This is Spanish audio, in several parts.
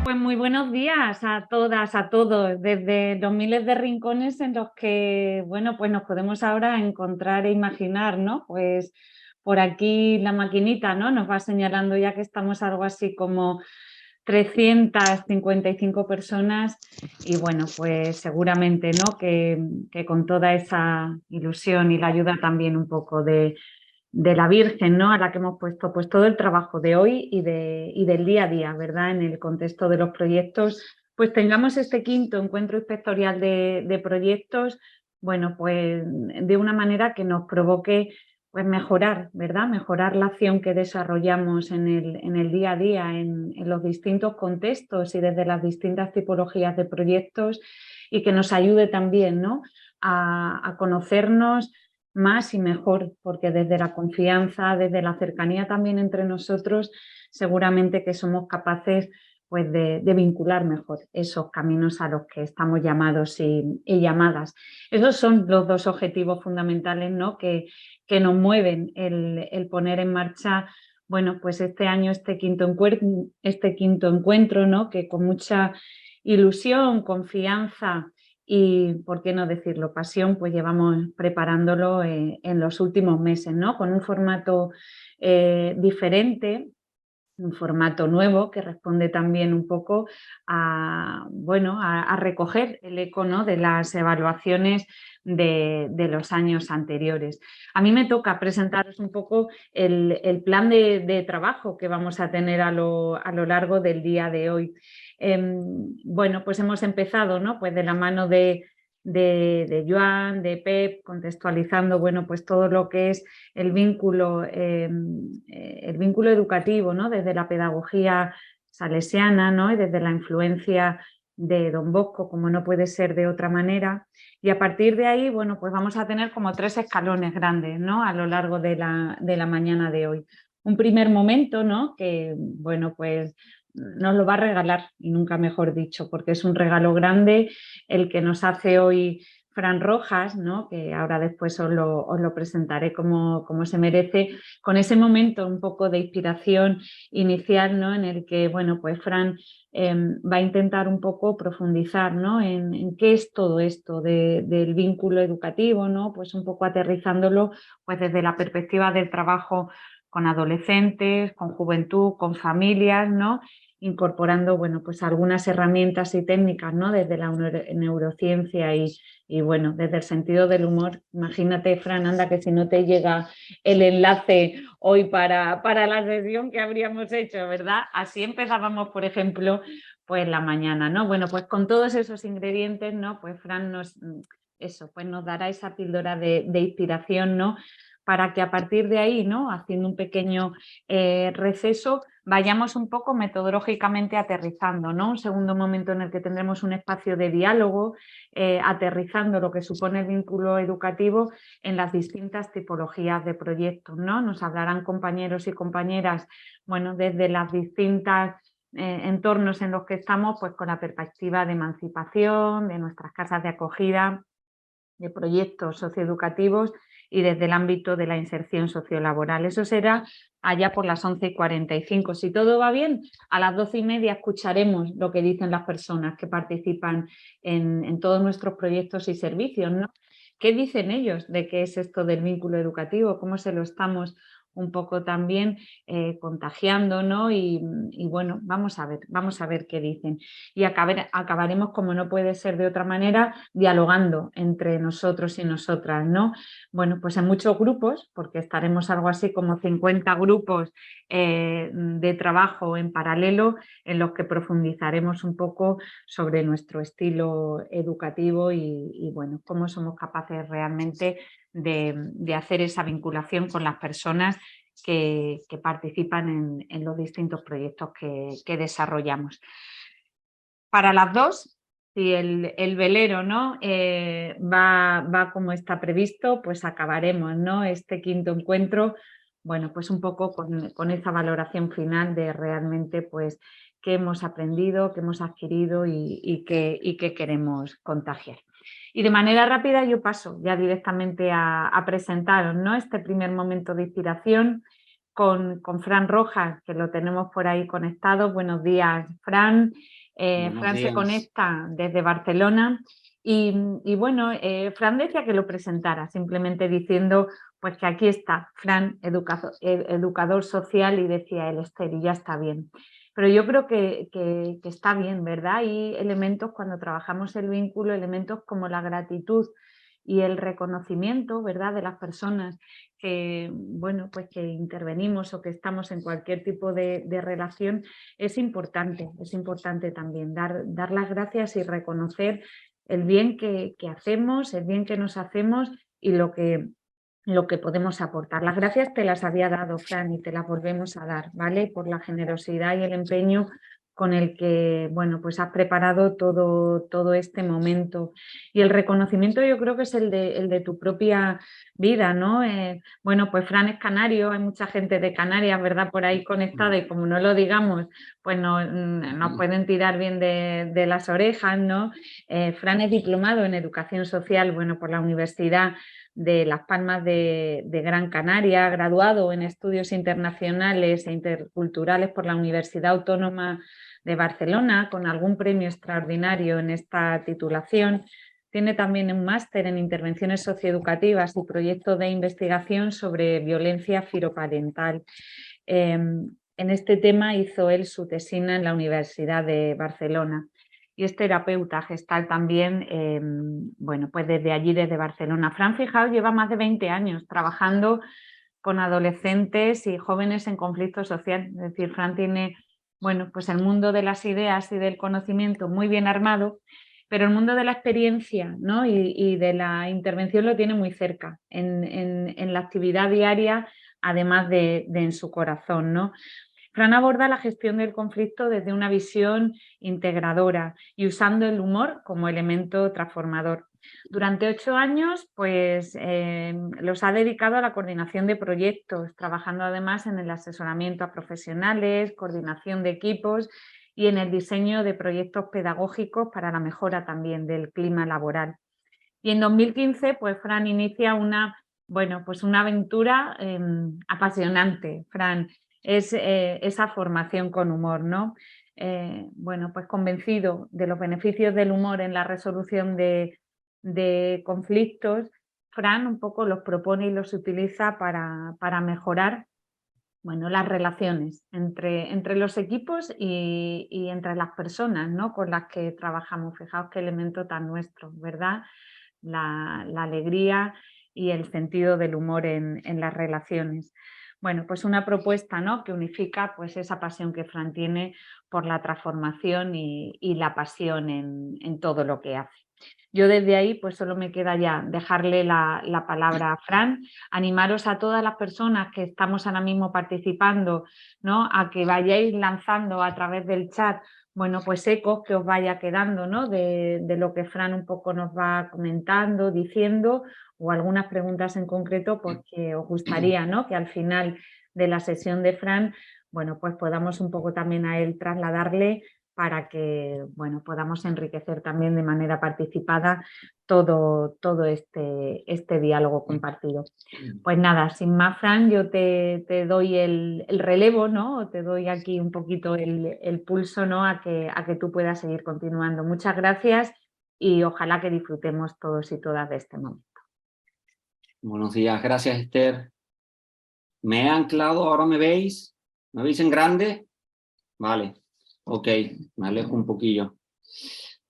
Pues muy buenos días a todas, a todos, desde los miles de rincones en los que, bueno, pues nos podemos ahora encontrar e imaginar, ¿no? Pues por aquí la maquinita, ¿no? Nos va señalando ya que estamos algo así como 355 personas y bueno, pues seguramente, ¿no? Que con toda esa ilusión y la ayuda también un poco de la Virgen, ¿no? A la que hemos puesto pues todo el trabajo de hoy y del día a día, ¿verdad? En el contexto de los proyectos, pues tengamos este quinto encuentro inspectorial de proyectos, bueno, pues de una manera que nos provoque pues mejorar, ¿verdad? Mejorar la acción que desarrollamos en el día a día, en los distintos contextos y desde las distintas tipologías de proyectos y que nos ayude también, ¿no? A conocernos más y mejor, porque desde la confianza, desde la cercanía también entre nosotros, seguramente que somos capaces pues, de vincular mejor esos caminos a los que estamos llamados y llamadas. Esos son los dos objetivos fundamentales, ¿no? que nos mueven el poner en marcha, bueno, pues este año, este quinto encuentro, ¿no? Que con mucha ilusión, confianza y, por qué no decirlo, pasión, pues llevamos preparándolo en los últimos meses, ¿no? Con un formato diferente, un formato nuevo que responde también un poco a, bueno, a recoger el eco, ¿no? De las evaluaciones de los años anteriores. A mí me toca presentaros un poco el plan de trabajo que vamos a tener a lo largo del día de hoy. Bueno, pues hemos empezado, ¿no? Pues de la mano de Joan, de Pep, contextualizando, bueno, pues todo lo que es el vínculo educativo, ¿no? Desde la pedagogía salesiana, ¿no? Y desde la influencia de Don Bosco, como no puede ser de otra manera. Y a partir de ahí, bueno, pues vamos a tener como 3 escalones grandes, ¿no? A lo largo de la mañana de hoy. Un primer momento, ¿no? Que, bueno, pues nos lo va a regalar, y nunca mejor dicho, porque es un regalo grande el que nos hace hoy Fran Rojas, ¿no? Que ahora después os lo presentaré como se merece, con ese momento un poco de inspiración inicial, ¿no? En el que, bueno, pues Fran va a intentar un poco profundizar, ¿no? En qué es todo esto del vínculo educativo, ¿no? Pues un poco aterrizándolo pues desde la perspectiva del trabajo con adolescentes, con juventud, con familias, ¿no? Incorporando, bueno, pues algunas herramientas y técnicas, ¿no? Desde la neurociencia y bueno, desde el sentido del humor. Imagínate, Fran, anda, que si no te llega el enlace hoy para la sesión que habríamos hecho, ¿verdad? Así empezábamos, por ejemplo, pues la mañana, ¿no? Bueno, pues con todos esos ingredientes, ¿no? Pues Fran pues nos dará esa píldora de inspiración, ¿no? Para que a partir de ahí, ¿no? Haciendo un pequeño receso, vayamos un poco metodológicamente aterrizando, ¿no? Un segundo momento en el que tendremos un espacio de diálogo, aterrizando lo que supone el vínculo educativo en las distintas tipologías de proyectos, ¿no? Nos hablarán compañeros y compañeras, bueno, desde las distintas entornos en los que estamos, pues con la perspectiva de emancipación, de nuestras casas de acogida, de proyectos socioeducativos y desde el ámbito de la inserción sociolaboral. Eso será allá por las 11:45. Si todo va bien, a las 12:30 escucharemos lo que dicen las personas que participan en todos nuestros proyectos y servicios, ¿no? ¿Qué dicen ellos de qué es esto del vínculo educativo? ¿Cómo se lo estamos un poco también contagiando, ¿no? Y bueno, vamos a ver qué dicen. Y acabaremos, como no puede ser de otra manera, dialogando entre nosotros y nosotras, ¿no? Bueno, pues en muchos grupos, porque estaremos algo así como 50 grupos de trabajo en paralelo en los que profundizaremos un poco sobre nuestro estilo educativo y bueno, cómo somos capaces realmente de hacer esa vinculación con las personas que participan en los distintos proyectos que desarrollamos. Para las 2, si el velero, ¿no? Va como está previsto, pues acabaremos, ¿no? Este quinto encuentro, bueno, pues un poco con esa valoración final de realmente pues qué hemos aprendido, qué hemos adquirido y qué queremos contagiar. Y de manera rápida yo paso ya directamente a presentaros, ¿no? Este primer momento de inspiración con Fran Rojas, que lo tenemos por ahí conectado. Buenos días, Fran. Fran se conecta desde Barcelona y bueno, Fran decía que lo presentara, simplemente diciendo pues que aquí está Fran, educador social, y decía el Esther, y ya está bien. Pero yo creo que está bien, ¿verdad? Hay elementos cuando trabajamos el vínculo, elementos como la gratitud y el reconocimiento, ¿verdad?, de las personas que, bueno, pues que intervenimos o que estamos en cualquier tipo de relación, es importante también dar las gracias y reconocer el bien que hacemos, el bien que nos hacemos y lo que podemos aportar. Las gracias te las había dado, Fran, y te las volvemos a dar, ¿vale? Por la generosidad y el empeño con el que, bueno, pues has preparado todo este momento. Y el reconocimiento yo creo que es el de tu propia vida, ¿no? Bueno, pues Fran es canario, hay mucha gente de Canarias, ¿verdad?, por ahí conectada, y como no lo digamos, pues nos pueden tirar bien de las orejas, ¿no? Fran es diplomado en Educación Social, bueno, por la Universidad de Las Palmas de Gran Canaria, graduado en Estudios Internacionales e Interculturales por la Universidad Autónoma de Barcelona, con algún premio extraordinario en esta titulación. Tiene también un máster en Intervenciones Socioeducativas y proyecto de investigación sobre violencia filoparental. En este tema hizo él su tesina en la Universidad de Barcelona. Y es terapeuta gestal también, bueno, pues desde allí, desde Barcelona. Fran, fijaos, lleva más de 20 años trabajando con adolescentes y jóvenes en conflicto social. Es decir, Fran tiene, bueno, pues el mundo de las ideas y del conocimiento muy bien armado, pero el mundo de la experiencia, ¿no?, y de la intervención lo tiene muy cerca, en la actividad diaria, además de en su corazón, ¿no? Fran aborda la gestión del conflicto desde una visión integradora y usando el humor como elemento transformador. Durante 8 años, pues, los ha dedicado a la coordinación de proyectos, trabajando además en el asesoramiento a profesionales, coordinación de equipos y en el diseño de proyectos pedagógicos para la mejora también del clima laboral. Y en 2015, pues Fran inicia una aventura apasionante, Fran, es esa formación con humor, ¿no? Bueno, pues convencido de los beneficios del humor en la resolución de conflictos, Fran un poco los propone y los utiliza para mejorar, bueno, las relaciones entre los equipos y entre las personas, ¿no?, con las que trabajamos. Fijaos qué elemento tan nuestro, ¿verdad? La alegría y el sentido del humor en las relaciones. Bueno, pues una propuesta, ¿no?, que unifica pues esa pasión que Fran tiene por la transformación y la pasión en todo lo que hace. Yo desde ahí pues solo me queda ya dejarle la palabra a Fran, animaros a todas las personas que estamos ahora mismo participando, ¿no?, a que vayáis lanzando a través del chat, bueno, pues ecos que os vaya quedando, ¿no?, de lo que Fran un poco nos va comentando, diciendo, o algunas preguntas en concreto porque os gustaría, ¿no?, que al final de la sesión de Fran, bueno, pues podamos un poco también a él trasladarle para que, bueno, podamos enriquecer también de manera participada todo este diálogo compartido. Pues nada, sin más, Fran, yo te doy el relevo, ¿no?, o te doy aquí un poquito el pulso, ¿no?, a que tú puedas seguir continuando. Muchas gracias y ojalá que disfrutemos todos y todas de este momento. Buenos días, gracias, Esther. Me he anclado, ahora me veis. ¿Me veis en grande? Vale, ok, me alejo un poquillo.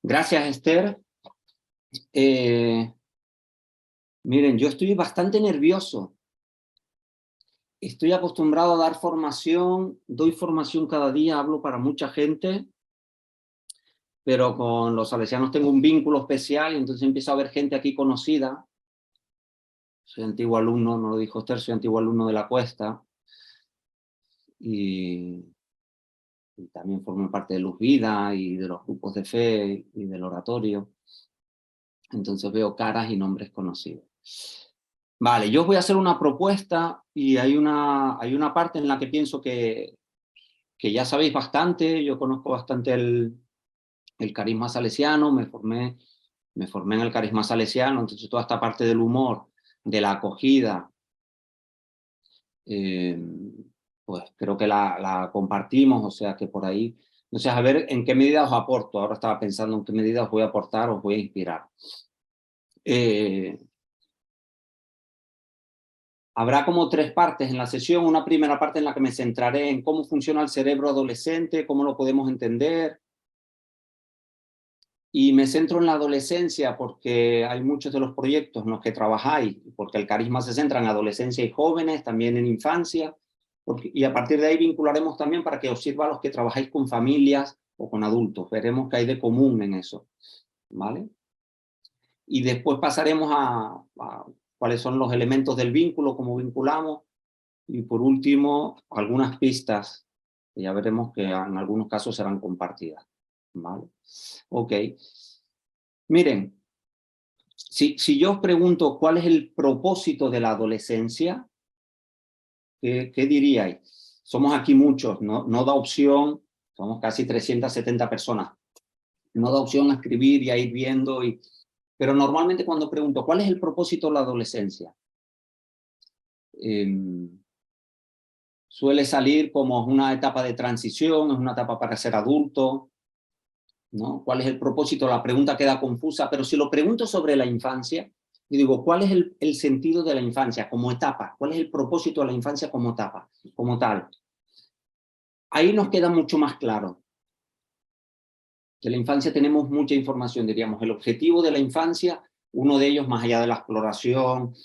Gracias, Esther. Miren, yo estoy bastante nervioso. Estoy acostumbrado a dar formación, doy formación cada día, hablo para mucha gente, pero con los salesianos tengo un vínculo especial y entonces empiezo a ver gente aquí conocida. Soy antiguo alumno, no lo dijo Esther, soy antiguo alumno de la Cuesta y también formo parte de Luz Vida y de los grupos de fe y del oratorio. Entonces veo caras y nombres conocidos. Vale, yo os voy a hacer una propuesta y hay una parte en la que pienso que ya sabéis bastante. Yo conozco bastante el carisma salesiano, me formé en el carisma salesiano, entonces toda esta parte del humor, de la acogida, pues creo que la compartimos, o sea que por ahí, entonces a ver en qué medida os aporto. Ahora estaba pensando en qué medida os voy a aportar, os voy a inspirar. Habrá como 3 partes en la sesión. Una primera parte en la que me centraré en cómo funciona el cerebro adolescente, cómo lo podemos entender. Y me centro en la adolescencia porque hay muchos de los proyectos en los que trabajáis, porque el carisma se centra en adolescencia y jóvenes, también en infancia, y a partir de ahí vincularemos también para que os sirva a los que trabajáis con familias o con adultos. Veremos qué hay de común en eso, ¿vale? Y después pasaremos a cuáles son los elementos del vínculo, cómo vinculamos, y por último, algunas pistas, que ya veremos que en algunos casos serán compartidas, ¿vale? Ok. Miren, si yo os pregunto cuál es el propósito de la adolescencia, ¿qué diríais? Somos aquí muchos, no da opción, somos casi 370 personas, no da opción a escribir y a ir viendo, pero normalmente cuando pregunto ¿cuál es el propósito de la adolescencia? Suele salir como una etapa de transición, es una etapa para ser adulto, ¿no? ¿Cuál es el propósito? La pregunta queda confusa, pero si lo pregunto sobre la infancia, y digo, ¿cuál es el sentido de la infancia como etapa? ¿Cuál es el propósito de la infancia como etapa, como tal? Ahí nos queda mucho más claro. De la infancia tenemos mucha información, diríamos. El objetivo de la infancia, uno de ellos, más allá de la exploración,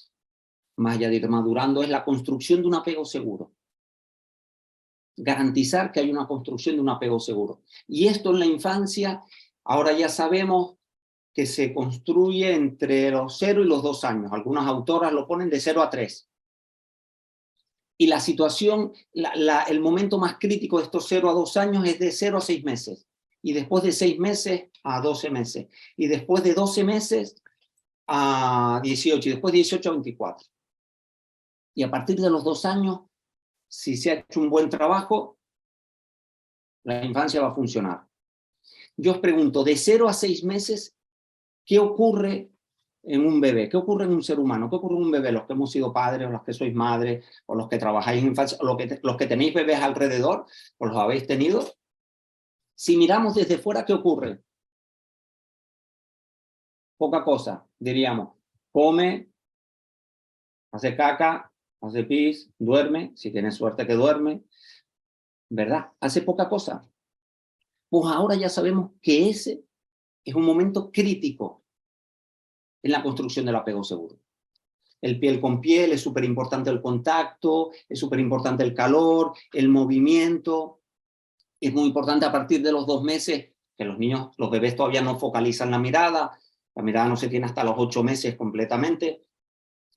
más allá de ir madurando, es la construcción de un apego seguro. Garantizar que hay una construcción de un apego seguro. Y esto en la infancia, ahora ya sabemos que se construye entre los 0 y los 2 años. Algunas autoras lo ponen de 0 a 3. Y la situación, el momento más crítico de estos 0 a 2 años es de 0 a 6 meses. Y después de 6 meses a 12 meses. Y después de 12 meses a 18. Y después de 18 a 24. Y a partir de los 2 años, si se ha hecho un buen trabajo, la infancia va a funcionar. Yo os pregunto, de 0 a 6 meses, ¿qué ocurre en un bebé? ¿Qué ocurre en un ser humano? ¿Qué ocurre en un bebé? Los que hemos sido padres, o los que sois madres, o los que trabajáis en infancia, o los que tenéis bebés alrededor, o los habéis tenido. Si miramos desde fuera, ¿qué ocurre? Poca cosa, diríamos. Come, hace caca, hace pis, duerme, si tienes suerte que duerme, ¿verdad? Hace poca cosa. Pues ahora ya sabemos que ese es un momento crítico en la construcción del apego seguro. El piel con piel, es súper importante el contacto, es súper importante el calor, el movimiento. Es muy importante a partir de los 2 meses, que los niños, los bebés todavía no focalizan la mirada no se tiene hasta los 8 meses completamente,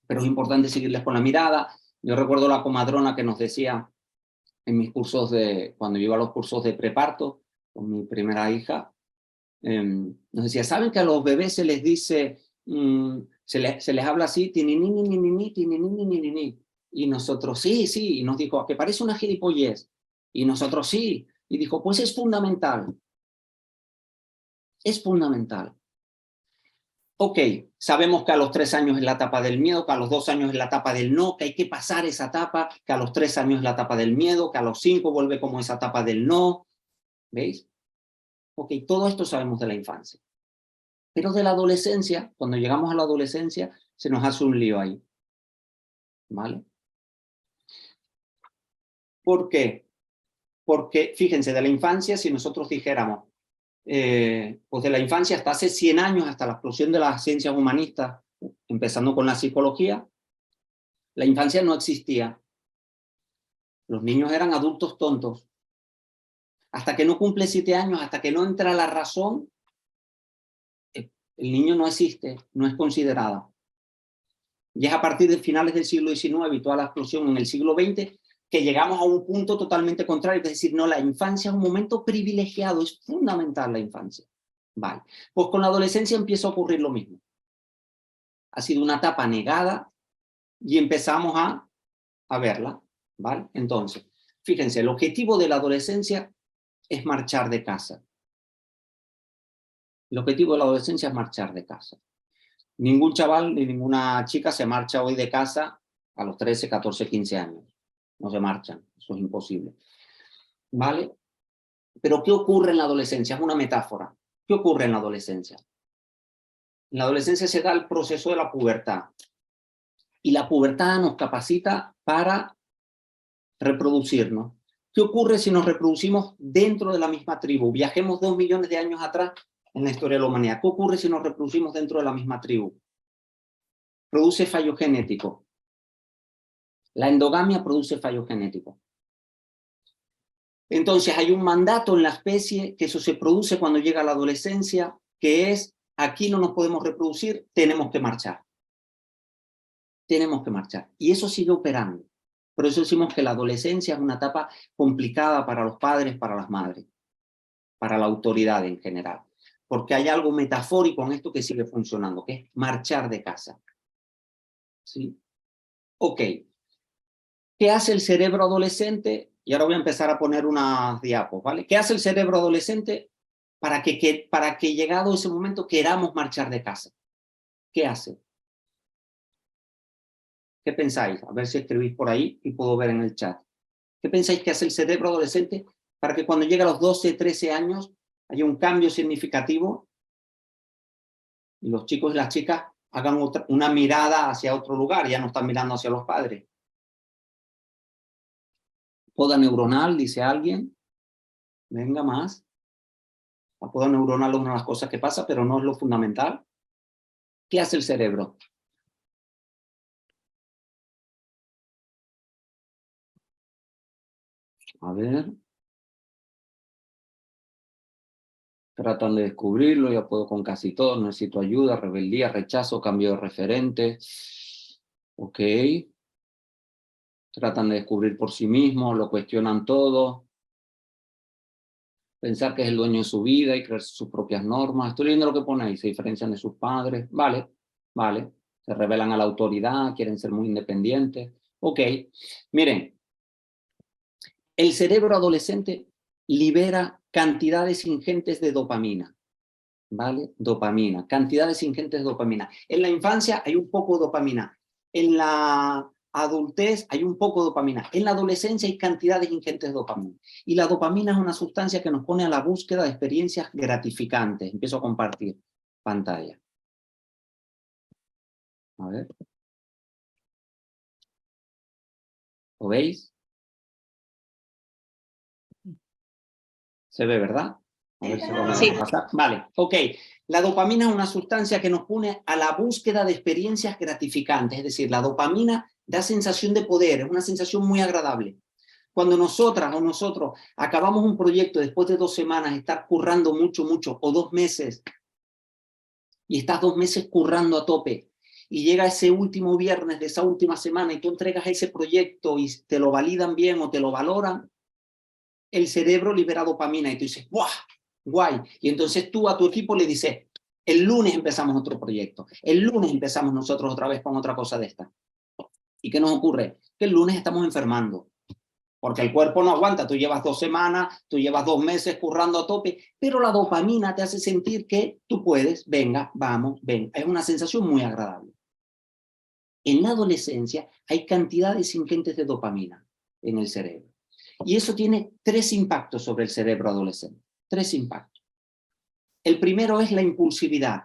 pero es importante seguirles con la mirada. Yo recuerdo la comadrona que nos decía en mis cursos cuando yo iba a los cursos de preparto con mi primera hija, nos decía, ¿saben que a los bebés se les dice, se les habla así, tininini, y nosotros sí, y nos dijo, que parece una gilipollez, y nosotros sí, y dijo, pues es fundamental. Es fundamental. Ok, sabemos que a los 3 años es la etapa del miedo, que a los 2 años es la etapa del no, que hay que pasar esa etapa, que a los 3 años es la etapa del miedo, que a los 5 vuelve como esa etapa del no. ¿Veis? Ok, todo esto sabemos de la infancia. Pero de la adolescencia, cuando llegamos a la adolescencia, se nos hace un lío ahí. ¿Vale? ¿Por qué? Porque, fíjense, de la infancia, si nosotros dijéramos, pues de la infancia hasta hace 100 años, hasta la explosión de las ciencias humanistas, empezando con la psicología, la infancia no existía. Los niños eran adultos tontos. Hasta que no cumple 7 años, hasta que no entra la razón, el niño no existe, no es considerado. Y es a partir de finales del siglo XIX y toda la explosión en el siglo XX que llegamos a un punto totalmente contrario, es decir, no, la infancia es un momento privilegiado, es fundamental la infancia. Vale, pues con la adolescencia empieza a ocurrir lo mismo. Ha sido una etapa negada y empezamos a verla, ¿vale? Entonces, fíjense, el objetivo de la adolescencia es marchar de casa. El objetivo de la adolescencia es marchar de casa. Ningún chaval ni ninguna chica se marcha hoy de casa a los 13, 14, 15 años. no se marchan, eso es imposible. ¿Vale? Pero ¿qué ocurre en la adolescencia? Es una metáfora. ¿Qué ocurre en la adolescencia? En la adolescencia se da el proceso de la pubertad. Y la pubertad nos capacita para reproducirnos. ¿Qué ocurre si nos reproducimos dentro de la misma tribu? Viajemos 2 millones de años atrás en la historia de la humanidad. ¿Qué ocurre si nos reproducimos dentro de la misma tribu? Produce fallo genético. La endogamia produce fallo genético. Entonces hay un mandato en la especie que eso se produce cuando llega la adolescencia, que es, aquí no nos podemos reproducir, tenemos que marchar. Tenemos que marchar. Y eso sigue operando. Por eso decimos que la adolescencia es una etapa complicada para los padres, para las madres, para la autoridad en general. Porque hay algo metafórico en esto que sigue funcionando, que es marchar de casa. ¿Sí? Ok. ¿Qué hace el cerebro adolescente? Y ahora voy a empezar a poner unas diapos, ¿vale? ¿Qué hace el cerebro adolescente para que llegado ese momento queramos marchar de casa? ¿Qué hace? ¿Qué pensáis? A ver si escribís por ahí y puedo ver en el chat. ¿Qué pensáis que hace el cerebro adolescente para que cuando llegue a los 12, 13 años haya un cambio significativo y los chicos y las chicas hagan una mirada hacia otro lugar, ya no están mirando hacia los padres? Poda neuronal, dice alguien. Venga más. La poda neuronal es una de las cosas que pasa, pero no es lo fundamental. ¿Qué hace el cerebro? A ver. Tratan de descubrirlo, ya puedo con casi todo, necesito ayuda, rebeldía, rechazo, cambio de referente. Ok. Tratan de descubrir por sí mismos, lo cuestionan todo. Pensar que es el dueño de su vida y crear sus propias normas. Estoy leyendo lo que pone ahí, se diferencian de sus padres. Vale, vale. Se rebelan a la autoridad, quieren ser muy independientes. Ok. Miren, el cerebro adolescente libera cantidades ingentes de dopamina. ¿Vale? Dopamina, cantidades ingentes de dopamina. En la infancia hay un poco de dopamina. En la adultez hay un poco de dopamina. En la adolescencia hay cantidades ingentes de dopamina. Y la dopamina es una sustancia que nos pone a la búsqueda de experiencias gratificantes. Empiezo a compartir pantalla. A ver. ¿Lo veis? Se ve, ¿verdad? A ver si lo vamos a pasar. Vale, ok. La dopamina es una sustancia que nos pone a la búsqueda de experiencias gratificantes. Es decir, la dopamina da sensación de poder, es una sensación muy agradable. Cuando nosotras o nosotros acabamos un proyecto después de 2 semanas, estar currando mucho, o 2 meses, y estás 2 meses currando a tope, y llega ese último viernes de esa última semana y tú entregas ese proyecto y te lo validan bien o te lo valoran, el cerebro libera dopamina y tú dices, ¡guau! Guay. Y entonces tú a tu equipo le dices, el lunes empezamos otro proyecto, el lunes empezamos nosotros otra vez con otra cosa de esta. ¿Y qué nos ocurre? Que el lunes estamos enfermando, porque el cuerpo no aguanta, tú llevas 2 semanas, tú llevas 2 meses currando a tope, pero la dopamina te hace sentir que tú puedes, venga, vamos, ven. Es una sensación muy agradable. En la adolescencia hay cantidades ingentes de dopamina en el cerebro. Y eso tiene 3 impactos sobre el cerebro adolescente. 3 impactos. El primero es la impulsividad.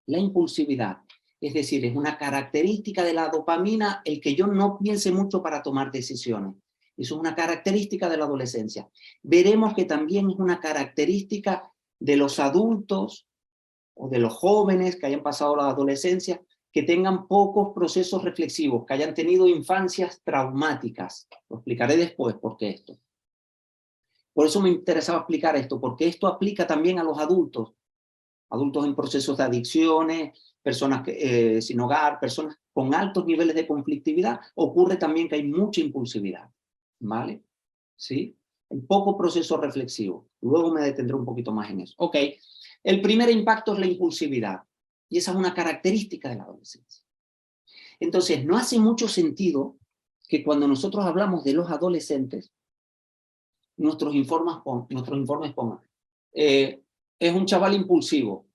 La impulsividad. Es decir, es una característica de la dopamina el que yo no piense mucho para tomar decisiones. Eso es una característica de la adolescencia. Veremos que también es una característica de los adultos o de los jóvenes que hayan pasado la adolescencia, que tengan pocos procesos reflexivos, que hayan tenido infancias traumáticas. Lo explicaré después por qué esto. Por eso me interesaba explicar esto, porque esto aplica también a los adultos. Adultos en procesos de adicciones, personas sin hogar, personas con altos niveles de conflictividad. Ocurre también que hay mucha impulsividad, ¿vale? ¿Sí? Un poco proceso reflexivo. Luego me detendré un poquito más en eso. Ok, el primer impacto es la impulsividad. Y esa es una característica de la adolescencia. Entonces, no hace mucho sentido que cuando nosotros hablamos de los adolescentes, nuestros informes pongan, es un chaval impulsivo.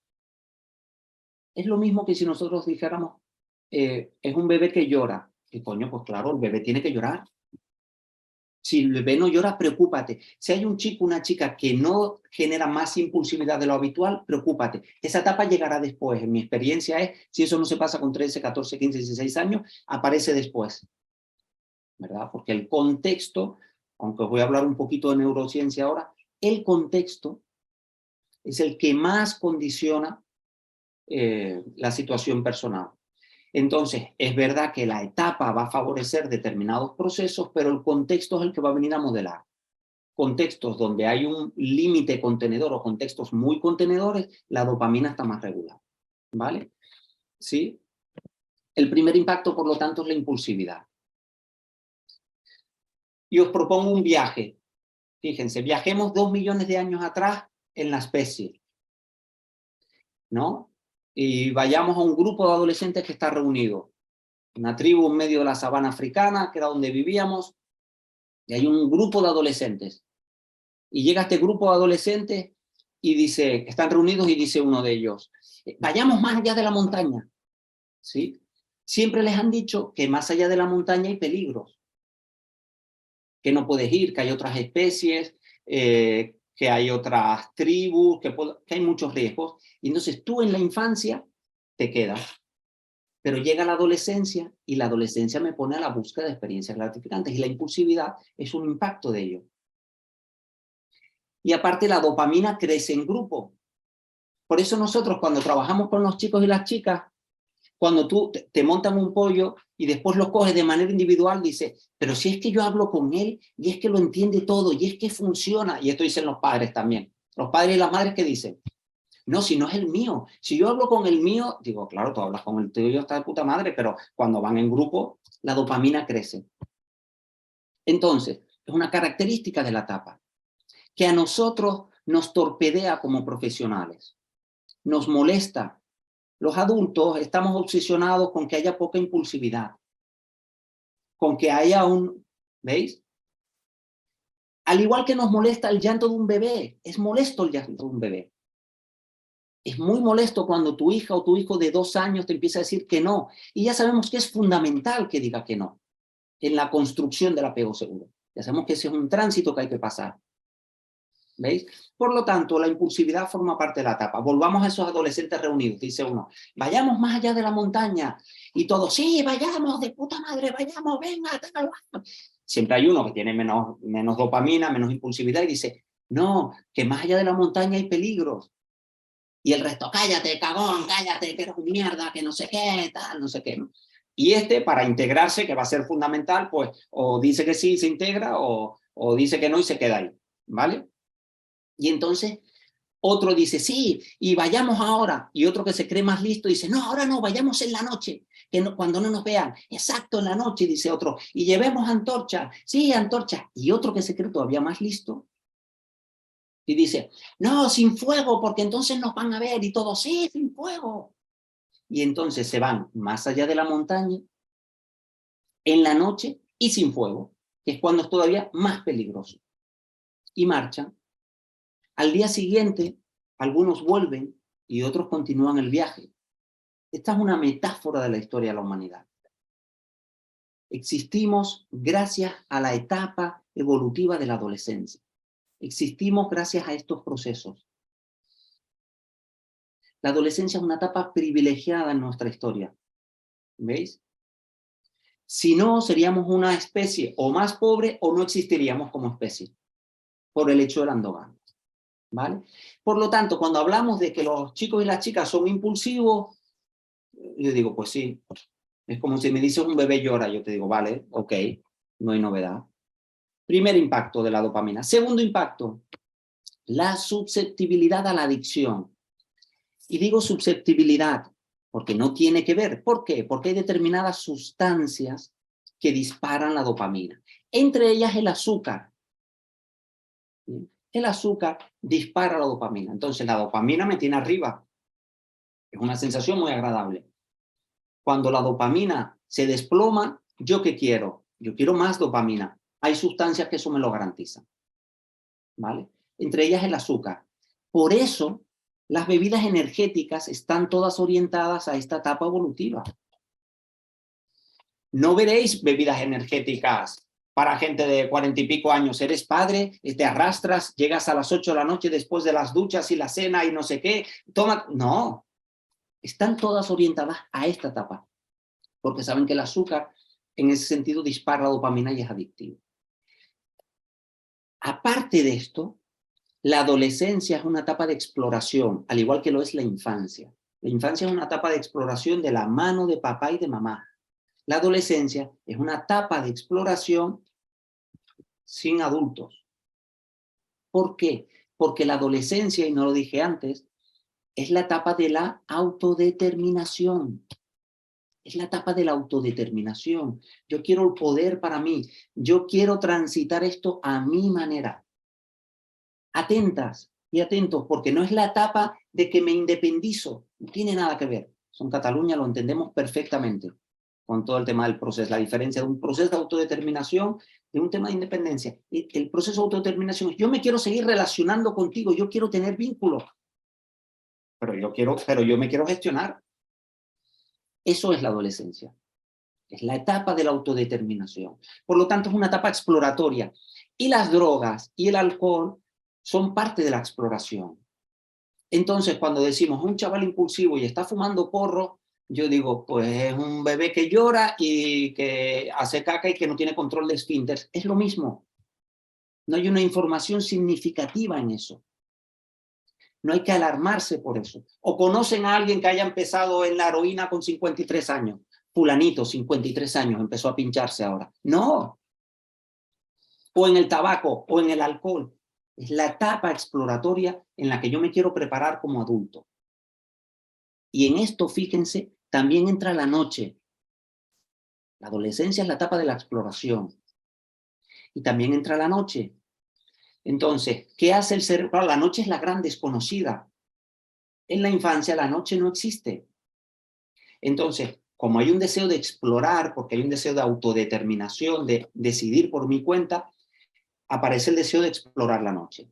Es lo mismo que si nosotros dijéramos, es un bebé que llora. ¿Qué coño? Pues claro, el bebé tiene que llorar. Si el bebé no llora, preocúpate. Si hay un chico o una chica que no genera más impulsividad de lo habitual, preocúpate. Esa etapa llegará después. En mi experiencia es, si eso no se pasa con 13, 14, 15, 16 años, aparece después, ¿verdad? Porque el contexto, aunque os voy a hablar un poquito de neurociencia ahora, el contexto es el que más condiciona la situación personal. Entonces, es verdad que la etapa va a favorecer determinados procesos, pero el contexto es el que va a venir a modelar. Contextos donde hay un límite contenedor o contextos muy contenedores, la dopamina está más regular, ¿vale? ¿Sí? El primer impacto, por lo tanto, es la impulsividad. Y os propongo un viaje. Fíjense, viajemos 2 millones de años atrás en la especie, ¿no? Y vayamos a un grupo de adolescentes que está reunido. Una tribu en medio de la sabana africana, que era donde vivíamos, y hay un grupo de adolescentes. Y llega este grupo de adolescentes y dice, están reunidos y dice uno de ellos, vayamos más allá de la montaña, ¿sí? Siempre les han dicho que más allá de la montaña hay peligros, que no puedes ir, que hay otras especies, que hay otras tribus, que hay muchos riesgos. Y entonces tú en la infancia te quedas. Pero llega la adolescencia y la adolescencia me pone a la búsqueda de experiencias gratificantes y la impulsividad es un impacto de ello. Y aparte la dopamina crece en grupo. Por eso nosotros cuando trabajamos con los chicos y las chicas, cuando tú te montan un pollo y después lo coges de manera individual, dices, pero si es que yo hablo con él y es que lo entiende todo y es que funciona. Y esto dicen los padres también. Los padres y las madres que dicen, no, si no es el mío. Si yo hablo con el mío, digo, claro, tú hablas con el tuyo, está de puta madre, pero cuando van en grupo, la dopamina crece. Entonces, es una característica de la etapa que a nosotros nos torpedea como profesionales, nos molesta. Los adultos estamos obsesionados con que haya poca impulsividad, con que haya ¿veis? Al igual que nos molesta el llanto de un bebé, es molesto el llanto de un bebé. Es muy molesto cuando tu hija o tu hijo de 2 años te empieza a decir que no. Y ya sabemos que es fundamental que diga que no en la construcción del apego seguro. Ya sabemos que ese es un tránsito que hay que pasar. ¿Veis? Por lo tanto, la impulsividad forma parte de la etapa. Volvamos a esos adolescentes reunidos, dice uno. Vayamos más allá de la montaña. Y todos, sí, vayamos, de puta madre, vayamos, venga. Siempre hay uno que tiene menos dopamina, menos impulsividad y dice, no, que más allá de la montaña hay peligros. Y el resto, cállate, cagón, cállate, que eres un mierda, que no sé qué, tal, no sé qué. Y para integrarse, que va a ser fundamental, pues o dice que sí, se integra, o dice que no y se queda ahí, ¿vale? Y entonces otro dice, sí, y vayamos ahora. Y otro que se cree más listo dice, no, ahora no, vayamos en la noche, que no, cuando no nos vean. Exacto, en la noche, dice otro. Y llevemos antorcha. Sí, antorcha. Y otro que se cree todavía más listo y dice, no, sin fuego, porque entonces nos van a ver. Y todos, sí, sin fuego. Y entonces se van más allá de la montaña, en la noche y sin fuego, que es cuando es todavía más peligroso. Y marchan. Al día siguiente, algunos vuelven y otros continúan el viaje. Esta es una metáfora de la historia de la humanidad. Existimos gracias a la etapa evolutiva de la adolescencia. Existimos gracias a estos procesos. La adolescencia es una etapa privilegiada en nuestra historia. ¿Veis? Si no, seríamos una especie o más pobre o no existiríamos como especie por el hecho de la endogamia. ¿Vale? Por lo tanto, cuando hablamos de que los chicos y las chicas son impulsivos, yo digo, pues sí. Es como si me dices un bebé llora, yo te digo, vale, ok, no hay novedad. Primer impacto de la dopamina. Segundo impacto, la susceptibilidad a la adicción. Y digo susceptibilidad porque no tiene que ver. ¿Por qué? Porque hay determinadas sustancias que disparan la dopamina. Entre ellas el azúcar. El azúcar dispara la dopamina. Entonces la dopamina me tiene arriba. Es una sensación muy agradable. Cuando la dopamina se desploma, ¿yo qué quiero? Yo quiero más dopamina. Hay sustancias que eso me lo garantizan. ¿Vale? Entre ellas el azúcar. Por eso las bebidas energéticas están todas orientadas a esta etapa evolutiva. No veréis bebidas energéticas para gente de 40 y pico años. Eres padre, te arrastras, llegas a las 8 de la noche después de las duchas y la cena y no sé qué. Toma. No, están todas orientadas a esta etapa, porque saben que el azúcar en ese sentido dispara la dopamina y es adictivo. Aparte de esto, la adolescencia es una etapa de exploración, al igual que lo es la infancia. La infancia es una etapa de exploración de la mano de papá y de mamá. La adolescencia es una etapa de exploración sin adultos. ¿Por qué? Porque la adolescencia, y no lo dije antes, es la etapa de la autodeterminación. Es la etapa de la autodeterminación. Yo quiero el poder para mí. Yo quiero transitar esto a mi manera. Atentas y atentos, porque no es la etapa de que me independizo. No tiene nada que ver. En Cataluña lo entendemos perfectamente con todo el tema del proceso. La diferencia de un proceso de autodeterminación de un tema de independencia. El proceso de autodeterminación es: yo me quiero seguir relacionando contigo, yo quiero tener vínculos, pero yo me quiero gestionar. Eso es la adolescencia. Es la etapa de la autodeterminación. Por lo tanto, es una etapa exploratoria. Y las drogas y el alcohol son parte de la exploración. Entonces, cuando decimos un chaval impulsivo y está fumando porro, yo digo, pues es un bebé que llora y que hace caca y que no tiene control de esfínteres. Es lo mismo. No hay una información significativa en eso. No hay que alarmarse por eso. O conocen a alguien que haya empezado en la heroína con 53 años. Fulanito, 53 años, empezó a pincharse ahora. No. O en el tabaco, o en el alcohol. Es la etapa exploratoria en la que yo me quiero preparar como adulto. Y en esto, fíjense, también entra la noche. La adolescencia es la etapa de la exploración. Y también entra la noche. Entonces, ¿qué hace el cerebro? Claro, la noche es la gran desconocida. En la infancia la noche no existe. Entonces, como hay un deseo de explorar, porque hay un deseo de autodeterminación, de decidir por mi cuenta, aparece el deseo de explorar la noche.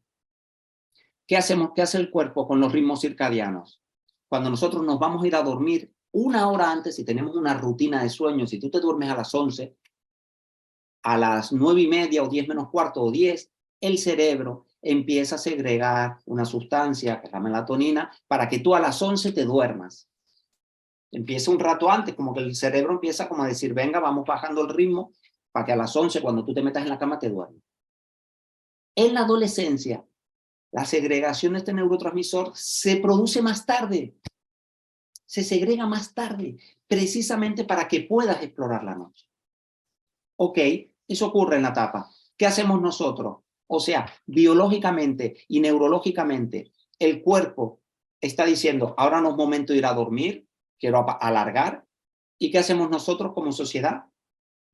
¿Qué hacemos? ¿Qué hace el cuerpo con los ritmos circadianos? Cuando nosotros nos vamos a ir a dormir, una hora antes, si tenemos una rutina de sueño, si tú te duermes a las 11, a las 9:30 o 10 menos cuarto o 10, el cerebro empieza a segregar una sustancia, que es la melatonina, para que tú a las 11 te duermas. Empieza un rato antes, como que el cerebro empieza como a decir, venga, vamos bajando el ritmo para que a las 11, cuando tú te metas en la cama, te duermas. En la adolescencia, la segregación de este neurotransmisor se produce más tarde, se segrega más tarde, precisamente para que puedas explorar la noche. Ok, eso ocurre en la etapa. ¿Qué hacemos nosotros? O sea, biológicamente y neurológicamente, el cuerpo está diciendo, ahora no es momento de ir a dormir, quiero alargar. ¿Y qué hacemos nosotros como sociedad?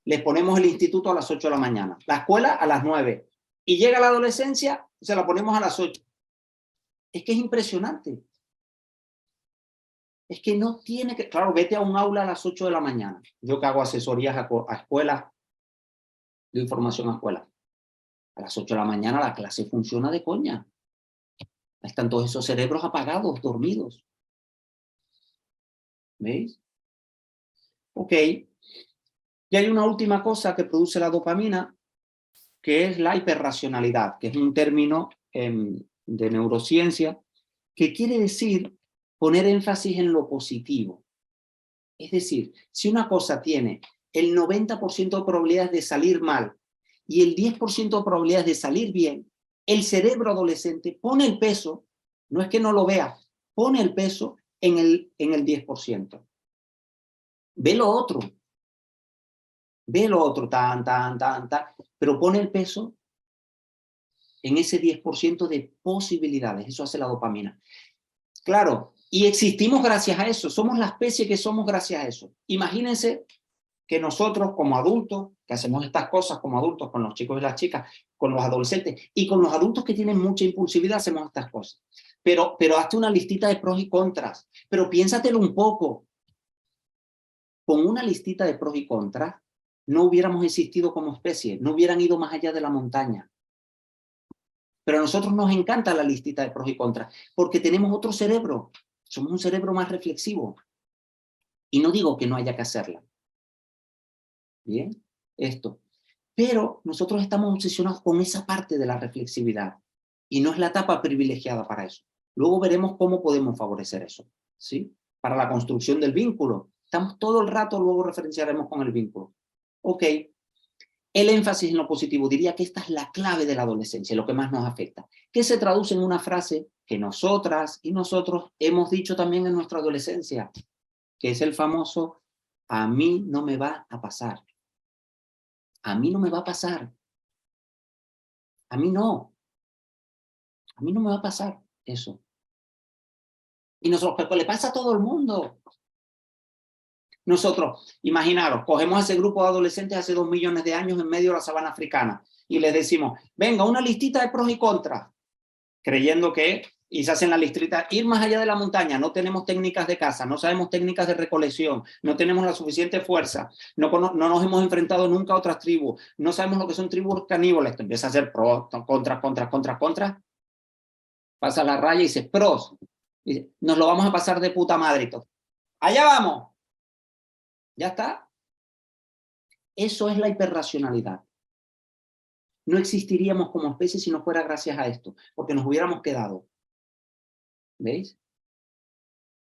Les ponemos el instituto a las 8 de la mañana, la escuela a las 9. Y llega la adolescencia, se la ponemos a las 8. Es que es impresionante. Es que no tiene que... Claro, vete a un aula a las 8 de la mañana. Yo que hago asesorías a escuelas, de información a escuelas. A las 8 de la mañana la clase funciona de coña. Están todos esos cerebros apagados, dormidos. ¿Veis? Ok. Y hay una última cosa que produce la dopamina, que es la hiperracionalidad, que es un término de neurociencia que quiere decir poner énfasis en lo positivo. Es decir, si una cosa tiene el 90% de probabilidades de salir mal y el 10% de probabilidades de salir bien, el cerebro adolescente pone el peso, no es que no lo vea, pone el peso en el 10%. Ve lo otro, pero pone el peso en ese 10% de posibilidades. Eso hace la dopamina. Claro, y existimos gracias a eso. Somos la especie que somos gracias a eso. Imagínense que nosotros como adultos, que hacemos estas cosas como adultos con los chicos y las chicas, con los adolescentes y con los adultos que tienen mucha impulsividad, hacemos estas cosas. Pero hazte una listita de pros y contras. Pero piénsatelo un poco. Con una listita de pros y contras, no hubiéramos existido como especie, no hubieran ido más allá de la montaña. Pero a nosotros nos encanta la listita de pros y contras, porque tenemos otro cerebro, somos un cerebro más reflexivo. Y no digo que no haya que hacerla, Bien, esto. Pero nosotros estamos obsesionados con esa parte de la reflexividad y no es la etapa privilegiada para eso. Luego veremos cómo podemos favorecer eso, ¿sí? Para la construcción del vínculo. Estamos todo el rato, luego referenciaremos con el vínculo. Ok, el énfasis en lo positivo, diría que esta es la clave de la adolescencia, lo que más nos afecta, que se traduce en una frase que nosotras y nosotros hemos dicho también en nuestra adolescencia, que es el famoso, a mí no me va a pasar. A mí no me va a pasar. A mí no. A mí no me va a pasar eso. Y nosotros, pero le pasa a todo el mundo. Nosotros, imaginaros, cogemos ese grupo de adolescentes hace 2 millones de años en medio de la sabana africana y les decimos, venga, una listita de pros y contras, creyendo que, y se hacen la listita, ir más allá de la montaña, no tenemos técnicas de caza, no sabemos técnicas de recolección, no tenemos la suficiente fuerza, no nos hemos enfrentado nunca a otras tribus, no sabemos lo que son tribus caníbales, te empieza a hacer pros, contras, pasa la raya y dice pros, y nos lo vamos a pasar de puta madre y todo. Allá vamos. Ya está. Eso es la hiperracionalidad. No existiríamos como especie si no fuera gracias a esto, porque nos hubiéramos quedado. ¿Veis?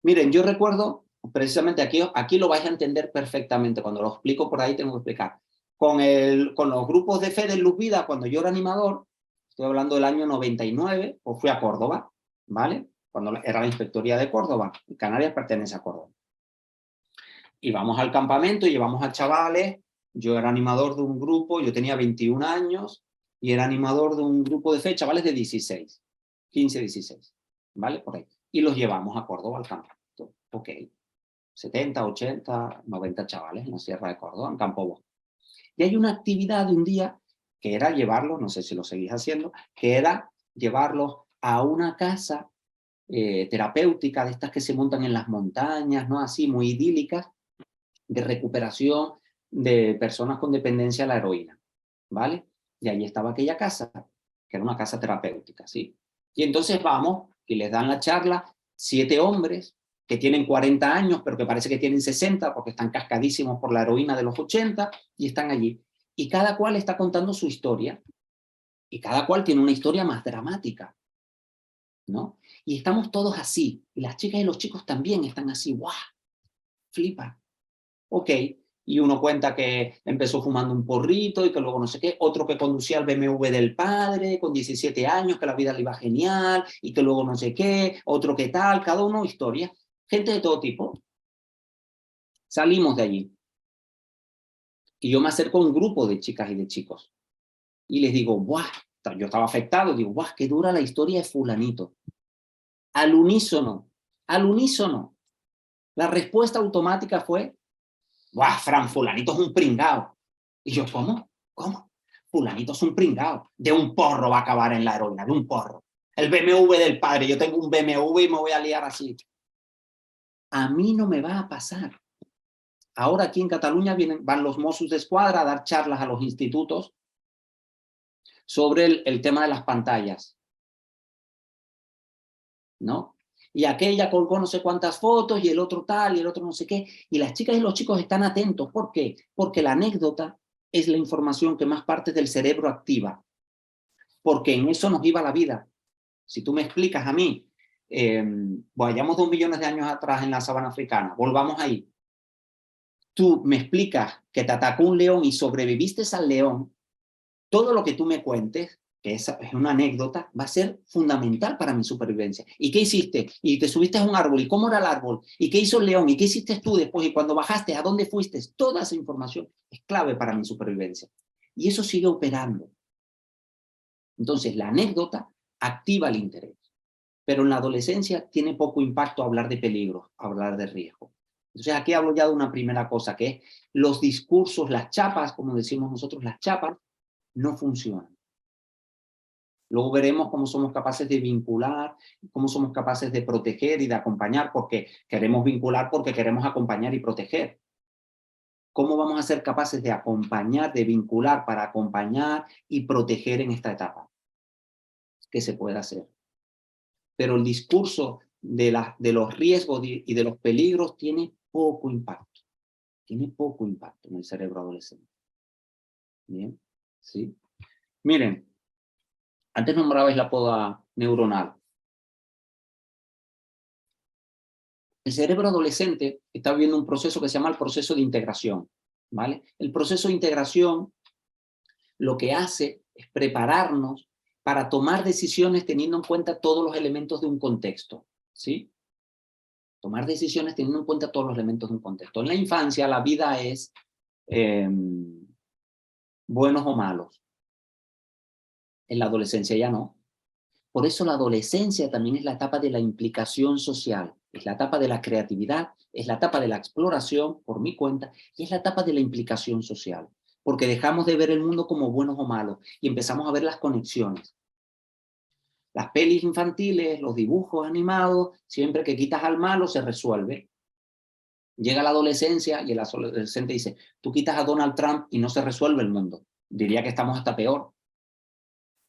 Miren, yo recuerdo, precisamente aquí lo vais a entender perfectamente, cuando lo explico por ahí tengo que explicar. Con los grupos de fe de Luz Vida, cuando yo era animador, estoy hablando del año 99, pues fui a Córdoba, ¿vale? Cuando era la Inspectoría de Córdoba, Canarias pertenece a Córdoba. Y vamos al campamento y llevamos a chavales, yo era animador de un grupo, yo tenía 21 años y era animador de un grupo de fe, chavales de 16, 15, 16, ¿vale? Por ahí. Y los llevamos a Córdoba al campamento. Ok. 70, 80, 90 chavales en la Sierra de Córdoba, en Campo Bosco. Y hay una actividad de un día que era llevarlos, no sé si lo seguís haciendo, que era llevarlos a una casa terapéutica de estas que se montan en las montañas, ¿no? Así, muy idílicas, de recuperación de personas con dependencia a la heroína, ¿vale? Y ahí estaba aquella casa, que era una casa terapéutica, ¿sí? Y entonces vamos y les dan la charla 7 hombres que tienen 40 años, pero que parece que tienen 60 porque están cascadísimos por la heroína de los 80 y están allí. Y cada cual está contando su historia. Y cada cual tiene una historia más dramática, ¿no? Y estamos todos así. Y las chicas y los chicos también están así. ¡Guau! Flipa. Ok, y uno cuenta que empezó fumando un porrito y que luego no sé qué, otro que conducía el BMW del padre con 17 años, que la vida le iba genial y que luego no sé qué, otro que tal, cada uno historia, gente de todo tipo. Salimos de allí y yo me acerco a un grupo de chicas y de chicos y les digo, ¡buah! Yo estaba afectado, digo, ¡buah! Qué dura la historia de fulanito. Al unísono, la respuesta automática fue, ¡buah! Fran, fulanito es un pringao. Y yo, ¿cómo? ¿Cómo? Fulanito es un pringao. De un porro va a acabar en la heroína, de un porro. El BMW del padre, yo tengo un BMW y me voy a liar así. A mí no me va a pasar. Ahora aquí en Cataluña van los Mossos de Escuadra a dar charlas a los institutos sobre el tema de las pantallas, ¿no? Y aquella colgó no sé cuántas fotos y el otro tal y el otro no sé qué. Y las chicas y los chicos están atentos. ¿Por qué? Porque la anécdota es la información que más parte del cerebro activa. Porque en eso nos iba la vida. Si tú me explicas a mí, vayamos 2 millones de años atrás en la sabana africana, volvamos ahí. Tú me explicas que te atacó un león y sobreviviste al león, todo lo que tú me cuentes, que es una anécdota, va a ser fundamental para mi supervivencia. ¿Y qué hiciste? Y te subiste a un árbol, ¿y cómo era el árbol? ¿Y qué hizo el león? ¿Y qué hiciste tú después? ¿Y cuando bajaste? ¿A dónde fuiste? Toda esa información es clave para mi supervivencia. Y eso sigue operando. Entonces, la anécdota activa el interés. Pero en la adolescencia tiene poco impacto hablar de peligro, hablar de riesgo. Entonces aquí hablo ya de una primera cosa, que es los discursos, las chapas, como decimos nosotros, las chapas, no funcionan. Luego veremos cómo somos capaces de vincular, cómo somos capaces de proteger y de acompañar, porque queremos vincular, porque queremos acompañar y proteger. ¿Cómo vamos a ser capaces de acompañar, de vincular para acompañar y proteger en esta etapa? ¿Qué se puede hacer? Pero el discurso de los riesgos y de los peligros tiene poco impacto. tiene poco impacto en el cerebro adolescente. Bien, ¿sí? Miren, antes nombrabais la poda neuronal. El cerebro adolescente está viviendo un proceso que se llama el proceso de integración, ¿vale? El proceso de integración lo que hace es prepararnos para tomar decisiones teniendo en cuenta todos los elementos de un contexto, ¿sí? Tomar decisiones teniendo en cuenta todos los elementos de un contexto. En la infancia la vida es buenos o malos. En la adolescencia ya no. Por eso la adolescencia también es la etapa de la implicación social, es la etapa de la creatividad, es la etapa de la exploración por mi cuenta y es la etapa de la implicación social, porque dejamos de ver el mundo como buenos o malos y empezamos a ver las conexiones. Las pelis infantiles, los dibujos animados, siempre que quitas al malo se resuelve. Llega la adolescencia y el adolescente dice, tú quitas a Donald Trump y no se resuelve el mundo. Diría que estamos hasta peor.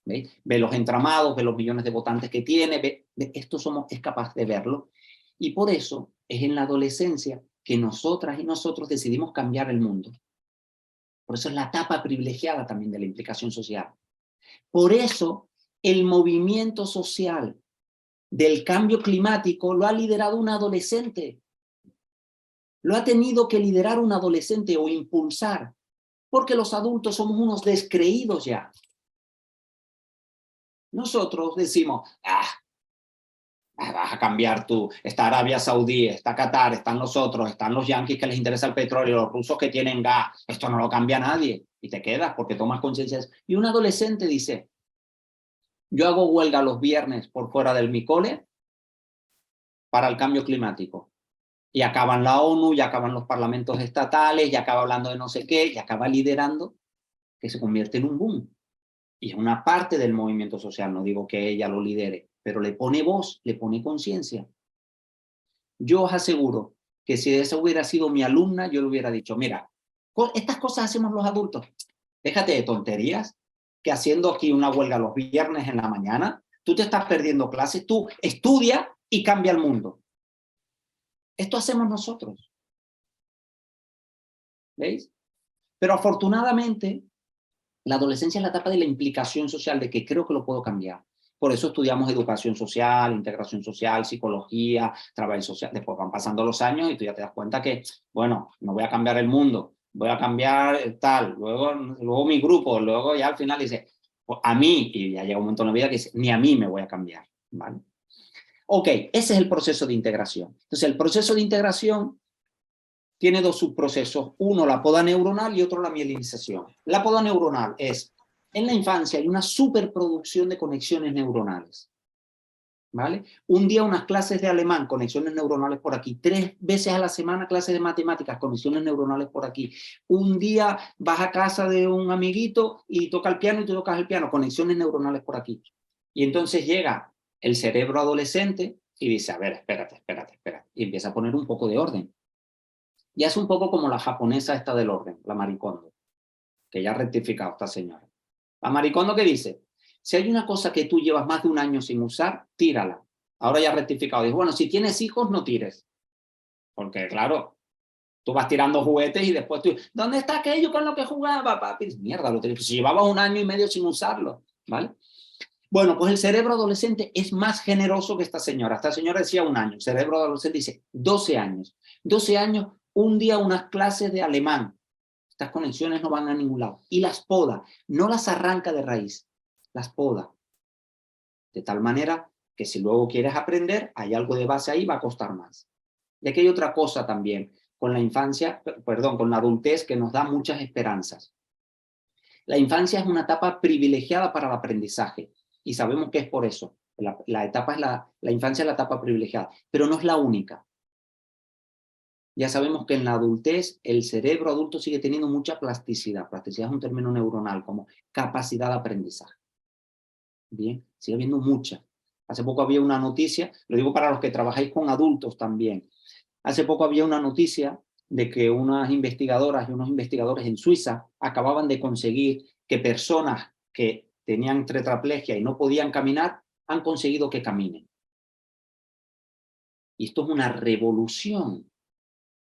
¿Veis? Ve los entramados, ve los millones de votantes que tiene, ve esto es capaz de verlo. Y por eso es en la adolescencia que nosotras y nosotros decidimos cambiar el mundo. Por eso es la etapa privilegiada también de la implicación social. Por eso el movimiento social del cambio climático lo ha liderado un adolescente. Lo ha tenido que liderar un adolescente o impulsar, porque los adultos somos unos descreídos ya. Nosotros decimos, vas a cambiar tú, está Arabia Saudí, está Qatar, están los otros, están los yanquis que les interesa el petróleo, los rusos que tienen gas, esto no lo cambia nadie. Y te quedas porque tomas conciencia. Y un adolescente dice, yo hago huelga los viernes por fuera del mi cole para el cambio climático. Y acaban la ONU, y acaban los parlamentos estatales, y acaba hablando de no sé qué, y acaba liderando, que se convierte en un boom. Y es una parte del movimiento social, no digo que ella lo lidere, pero le pone voz, le pone conciencia. Yo os aseguro que si esa hubiera sido mi alumna, yo le hubiera dicho, mira, estas cosas hacemos los adultos. Déjate de tonterías, que haciendo aquí una huelga los viernes en la mañana, tú te estás perdiendo clases, tú estudia y cambia el mundo. Esto hacemos nosotros. ¿Veis? Pero afortunadamente, la adolescencia es la etapa de la implicación social, de que creo que lo puedo cambiar. Por eso estudiamos educación social, integración social, psicología, trabajo social. Después van pasando los años y tú ya te das cuenta que, bueno, no voy a cambiar el mundo, voy a cambiar tal, luego mi grupo, luego ya al final dice, pues a mí, y ya llega un momento en la vida que dice, ni a mí me voy a cambiar, ¿vale? Ok, ese es el proceso de integración. Entonces, el proceso de integración tiene dos subprocesos, uno la poda neuronal y otro la mielinización. La poda neuronal es, en la infancia hay una superproducción de conexiones neuronales, ¿vale? Un día unas clases de alemán, conexiones neuronales por aquí, 3 veces a la semana clases de matemáticas, conexiones neuronales por aquí. Un día vas a casa de un amiguito y toca el piano y tú tocas el piano, conexiones neuronales por aquí. Y entonces llega el cerebro adolescente y dice, a ver, espérate, y empieza a poner un poco de orden. Y es un poco como la japonesa esta del orden, la Maricondo, que ya ha rectificado esta señora. La Maricondo que dice, si hay una cosa que tú llevas más de un año sin usar, tírala. Ahora ya ha rectificado. Dice, bueno, si tienes hijos, no tires. Porque claro, tú vas tirando juguetes y después tú, ¿dónde está aquello con lo que jugaba, papi? Mierda, lo tienes. Si llevabas un año y medio sin usarlo, ¿vale? Bueno, pues el cerebro adolescente es más generoso que esta señora. Esta señora decía un año, el cerebro adolescente dice 12 años. 12 años, un día unas clases de alemán. Estas conexiones no van a ningún lado. Y las poda, no las arranca de raíz, las poda. De tal manera que si luego quieres aprender, hay algo de base ahí, va a costar más. Y aquí hay otra cosa también, con la infancia, perdón, con la adultez que nos da muchas esperanzas. La infancia es una etapa privilegiada para el aprendizaje. Y sabemos que es por eso. La infancia es la etapa privilegiada, pero no es la única. Ya sabemos que en la adultez el cerebro adulto sigue teniendo mucha plasticidad. Plasticidad es un término neuronal, como capacidad de aprendizaje. Bien, sigue habiendo mucha. Hace poco había una noticia, lo digo para los que trabajáis con adultos también. Hace poco había una noticia de que unas investigadoras y unos investigadores en Suiza acababan de conseguir que personas que tenían tetraplegia y no podían caminar, han conseguido que caminen. Y esto es una revolución.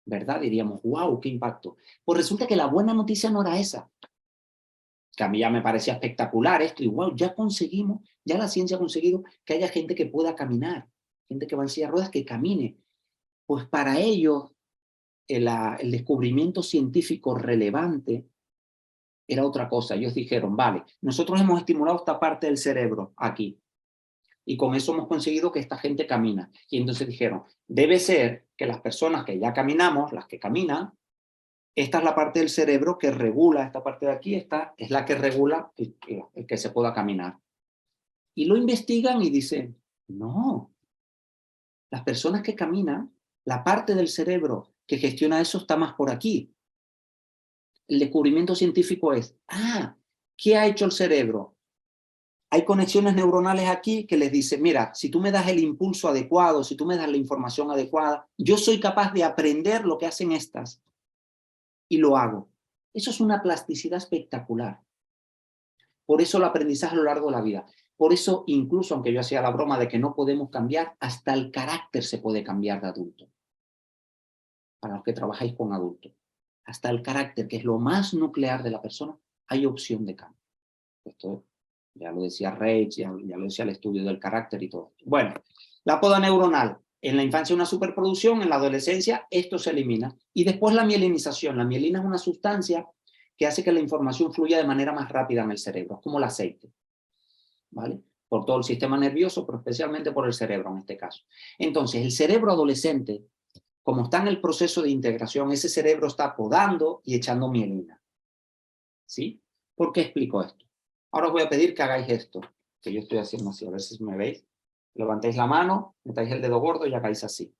¿verdad? Diríamos, wow, qué impacto. Pues resulta que la buena noticia no era esa, que a mí ya me parecía espectacular esto, y wow, ya conseguimos, ya la ciencia ha conseguido que haya gente que pueda caminar, gente que va en silla de ruedas que camine. Pues para ellos el descubrimiento científico relevante era otra cosa. Ellos dijeron, vale, nosotros hemos estimulado esta parte del cerebro aquí, y con eso hemos conseguido que esta gente camina. Y entonces dijeron, debe ser que las personas que ya caminamos, las que caminan, esta es la parte del cerebro que regula, esta parte de aquí, esta es la que regula el que se pueda caminar. Y lo investigan y dicen, no, las personas que caminan, la parte del cerebro que gestiona eso está más por aquí. El descubrimiento científico es, ¿qué ha hecho el cerebro? Hay conexiones neuronales aquí que les dicen, mira, si tú me das el impulso adecuado, si tú me das la información adecuada, yo soy capaz de aprender lo que hacen estas y lo hago. Eso es una plasticidad espectacular. Por eso el aprendizaje a lo largo de la vida. Por eso, incluso, aunque yo hacía la broma de que no podemos cambiar, hasta el carácter se puede cambiar de adulto. Para los que trabajáis con adultos. Hasta el carácter, que es lo más nuclear de la persona, hay opción de cambio. Esto ya lo decía Reich, ya lo decía el estudio del carácter y todo. Bueno, la poda neuronal. En la infancia una superproducción, en la adolescencia esto se elimina. Y después la mielinización. La mielina es una sustancia que hace que la información fluya de manera más rápida en el cerebro. Es como el aceite, ¿vale? Por todo el sistema nervioso, pero especialmente por el cerebro en este caso. Entonces, el cerebro adolescente, como está en el proceso de integración, ese cerebro está podando y echando mielina. ¿Sí? ¿Por qué explico esto? Ahora os voy a pedir que hagáis esto, que yo estoy haciendo así, a ver si me veis. Levantáis la mano, metáis el dedo gordo y hagáis así.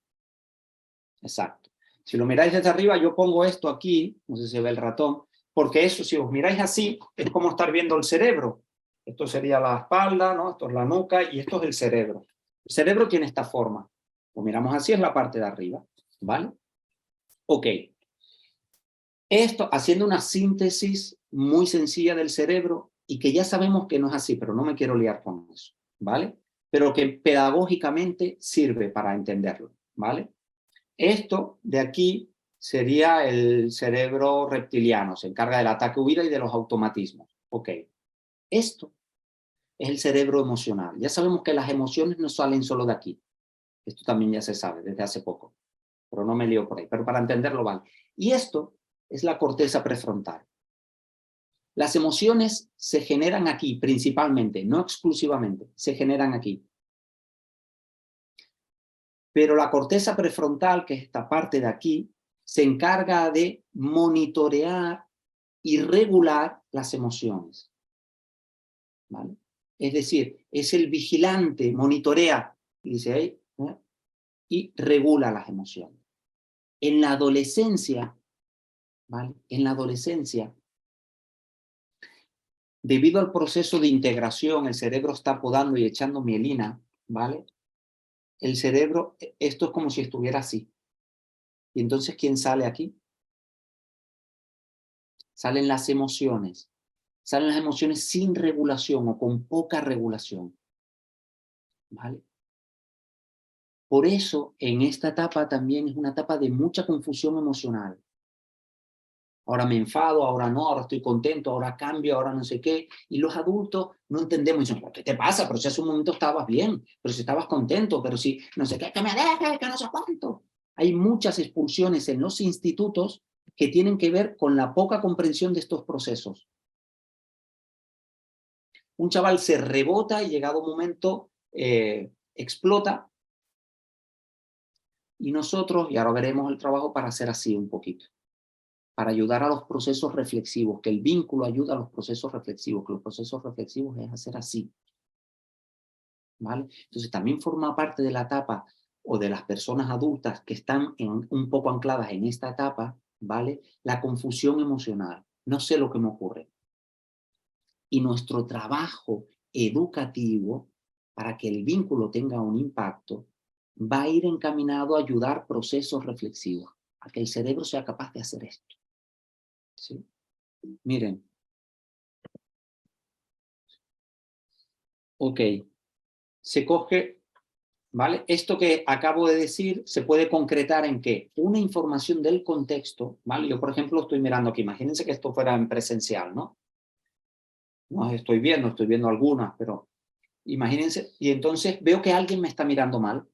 Exacto. Si lo miráis desde arriba, yo pongo esto aquí, no sé si se ve el ratón, porque eso, si os miráis así, es como estar viendo el cerebro. Esto sería la espalda, ¿no? Esto es la nuca y esto es el cerebro. El cerebro tiene esta forma. Lo miramos así, es la parte de arriba, ¿vale? Ok. Esto haciendo una síntesis muy sencilla del cerebro y que ya sabemos que no es así, pero no me quiero liar con eso, ¿vale? Pero que pedagógicamente sirve para entenderlo, ¿vale? Esto de aquí sería el cerebro reptiliano, se encarga del ataque-huida y de los automatismos. Ok, esto es el cerebro emocional. Ya sabemos que las emociones no salen solo de aquí. Esto también ya se sabe desde hace poco, pero no me lío por ahí, pero para entenderlo vale. Y esto es la corteza prefrontal. Las emociones se generan aquí principalmente, no exclusivamente, se generan aquí. Pero la corteza prefrontal, que es esta parte de aquí, se encarga de monitorear y regular las emociones. ¿Vale? Es decir, es el vigilante, monitorea, dice ahí, y regula las emociones. En la adolescencia, ¿vale? En la adolescencia, debido al proceso de integración, el cerebro está podando y echando mielina, ¿vale? El cerebro, esto es como si estuviera así. Y entonces, ¿quién sale aquí? Salen las emociones. Salen las emociones sin regulación o con poca regulación. ¿Vale? Por eso, en esta etapa también es una etapa de mucha confusión emocional. Ahora me enfado, ahora no, ahora estoy contento, ahora cambio, ahora no sé qué. Y los adultos no entendemos. Dicen, ¿qué te pasa? Pero si hace un momento estabas bien, pero si estabas contento, pero si no sé qué, que me dejes, que no sé cuánto. Hay muchas expulsiones en los institutos que tienen que ver con la poca comprensión de estos procesos. Un chaval se rebota y llegado un momento explota. Y nosotros, y ahora veremos el trabajo para hacer así un poquito, para ayudar a los procesos reflexivos, que el vínculo ayuda a los procesos reflexivos, que los procesos reflexivos es hacer así. ¿Vale? Entonces también forma parte de la etapa o de las personas adultas que están un poco ancladas en esta etapa, ¿vale? La confusión emocional. No sé lo que me ocurre. Y nuestro trabajo educativo, para que el vínculo tenga un impacto, va a ir encaminado a ayudar procesos reflexivos, a que el cerebro sea capaz de hacer esto. ¿Sí? Miren. Ok. Se coge ¿vale? Esto que acabo de decir se puede concretar en que una información del contexto, ¿vale? Yo, por ejemplo, estoy mirando aquí, imagínense que esto fuera en presencial, ¿no? No estoy viendo algunas, pero imagínense, y entonces veo que alguien me está mirando mal,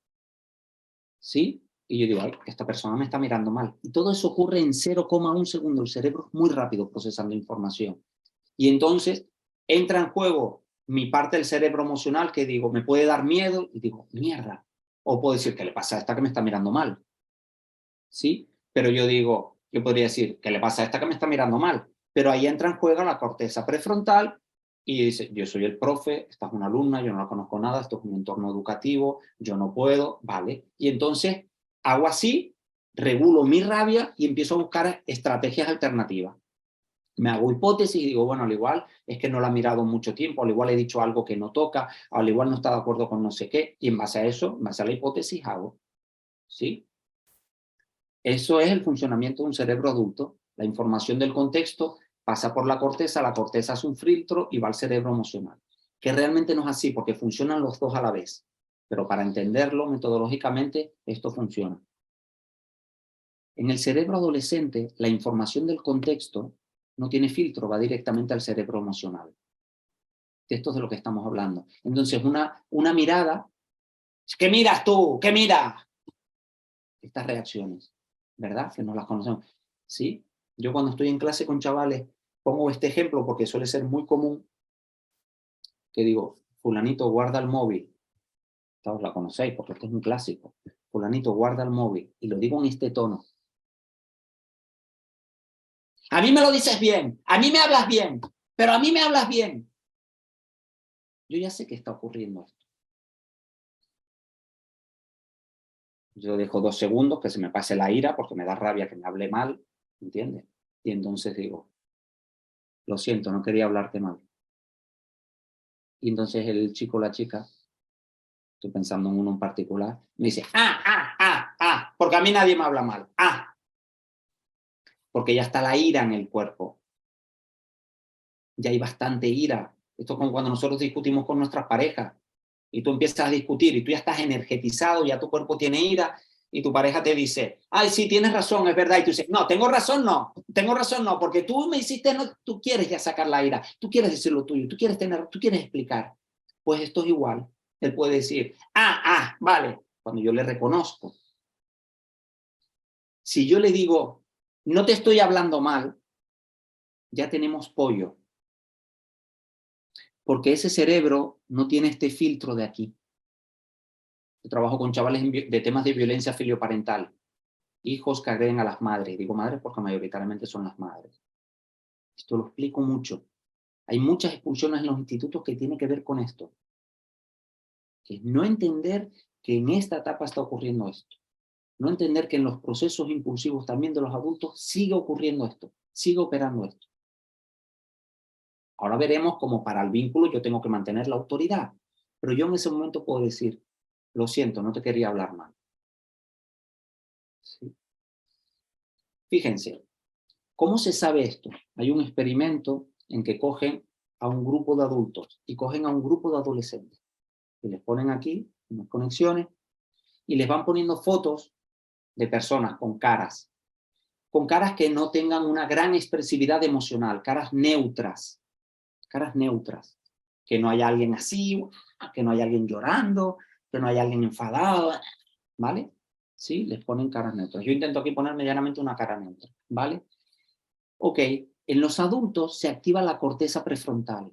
¿sí? Y yo digo, ay, esta persona me está mirando mal. Y todo eso ocurre en 0,1 segundo. El cerebro es muy rápido procesando información. Y entonces entra en juego mi parte del cerebro emocional que digo, me puede dar miedo y digo, mierda. O puedo decir, ¿qué le pasa a esta que me está mirando mal? ¿Sí? Pero yo digo, yo podría decir, ¿qué le pasa a esta que me está mirando mal? Pero ahí entra en juego la corteza prefrontal y dice, yo soy el profe, esta es una alumna, yo no la conozco nada, esto es un entorno educativo, yo no puedo, ¿vale? Y entonces hago así, regulo mi rabia y empiezo a buscar estrategias alternativas. Me hago hipótesis y digo, bueno, al igual es que no la ha mirado mucho tiempo, al igual he dicho algo que no toca, al igual no está de acuerdo con no sé qué, y en base a eso, en base a la hipótesis hago, ¿sí? Eso es el funcionamiento de un cerebro adulto. La información del contexto pasa por la corteza hace un filtro y va al cerebro emocional. Que realmente no es así, porque funcionan los dos a la vez. Pero para entenderlo metodológicamente, esto funciona. En el cerebro adolescente, la información del contexto no tiene filtro, va directamente al cerebro emocional. Esto es de lo que estamos hablando. Entonces, una mirada, ¿qué miras tú? ¿Qué miras? Estas reacciones, ¿verdad? Que no las conocemos. ¿Sí? Yo cuando estoy en clase con chavales pongo este ejemplo porque suele ser muy común, que digo, fulanito guarda el móvil. Todos la conocéis porque esto es un clásico. Fulanito guarda el móvil. Y lo digo en este tono. A mí me lo dices bien, a mí me hablas bien, pero a mí me hablas bien. Yo ya sé que está ocurriendo esto. Yo dejo 2 segundos que se me pase la ira porque me da rabia que me hable mal, ¿entiendes? Y entonces digo, lo siento, no quería hablarte mal. Y entonces el chico o la chica, estoy pensando en uno en particular, me dice, porque a mí nadie me habla mal. Porque ya está la ira en el cuerpo. Ya hay bastante ira. Esto es como cuando nosotros discutimos con nuestras parejas y tú empiezas a discutir y tú ya estás energetizado, ya tu cuerpo tiene ira y tu pareja te dice, ay, sí, tienes razón, es verdad. Y tú dices, no, tengo razón, no, porque tú me hiciste, no, tú quieres ya sacar la ira, tú quieres decir lo tuyo, tú quieres explicar. Pues esto es igual. Él puede decir, vale, cuando yo le reconozco. Si yo le digo, no te estoy hablando mal, ya tenemos pollo. Porque ese cerebro no tiene este filtro de aquí. Yo trabajo con chavales de temas de violencia filioparental. Hijos que agreden a las madres. Digo madres porque mayoritariamente son las madres. Esto lo explico mucho. Hay muchas expulsiones en los institutos que tienen que ver con esto. Que es no entender que en esta etapa está ocurriendo esto. No entender que en los procesos impulsivos también de los adultos sigue ocurriendo esto. Sigue operando esto. Ahora veremos cómo para el vínculo yo tengo que mantener la autoridad. Pero yo en ese momento puedo decir, lo siento, no te quería hablar mal. ¿Sí? Fíjense, ¿cómo se sabe esto? Hay un experimento en que cogen a un grupo de adultos y cogen a un grupo de adolescentes. Y les ponen aquí unas conexiones y les van poniendo fotos de personas con caras que no tengan una gran expresividad emocional, caras neutras, que no haya alguien así, que no haya alguien llorando, que no haya alguien enfadado, ¿vale? ¿Sí? Les ponen caras neutras. Yo intento aquí poner medianamente una cara neutra, ¿vale? Ok, en los adultos se activa la corteza prefrontal.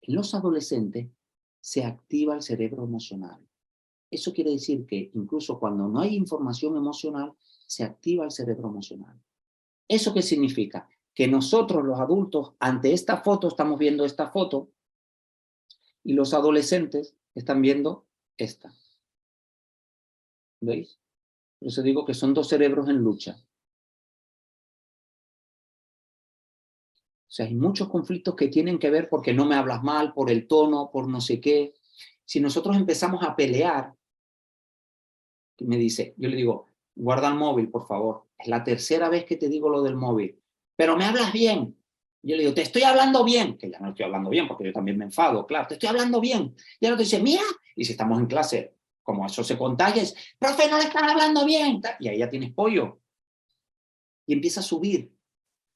En los adolescentes se activa el cerebro emocional. Eso quiere decir que incluso cuando no hay información emocional, se activa el cerebro emocional. ¿Eso qué significa? Que nosotros los adultos ante esta foto estamos viendo esta foto y los adolescentes están viendo esta. ¿Veis? Por eso digo que son 2 cerebros en lucha. O sea, hay muchos conflictos que tienen que ver porque no me hablas mal, por el tono, por no sé qué. Si nosotros empezamos a pelear, me dice, yo le digo, guarda el móvil, por favor. Es la 3ª vez que te digo lo del móvil. Pero me hablas bien. Yo le digo, te estoy hablando bien. Que ya no estoy hablando bien porque yo también me enfado, claro. Te estoy hablando bien. Y ahora te dice, mira, Y si estamos en clase, como eso se contagia, es, profe, no le están hablando bien. Y ahí ya tienes pollo. Y empieza a subir.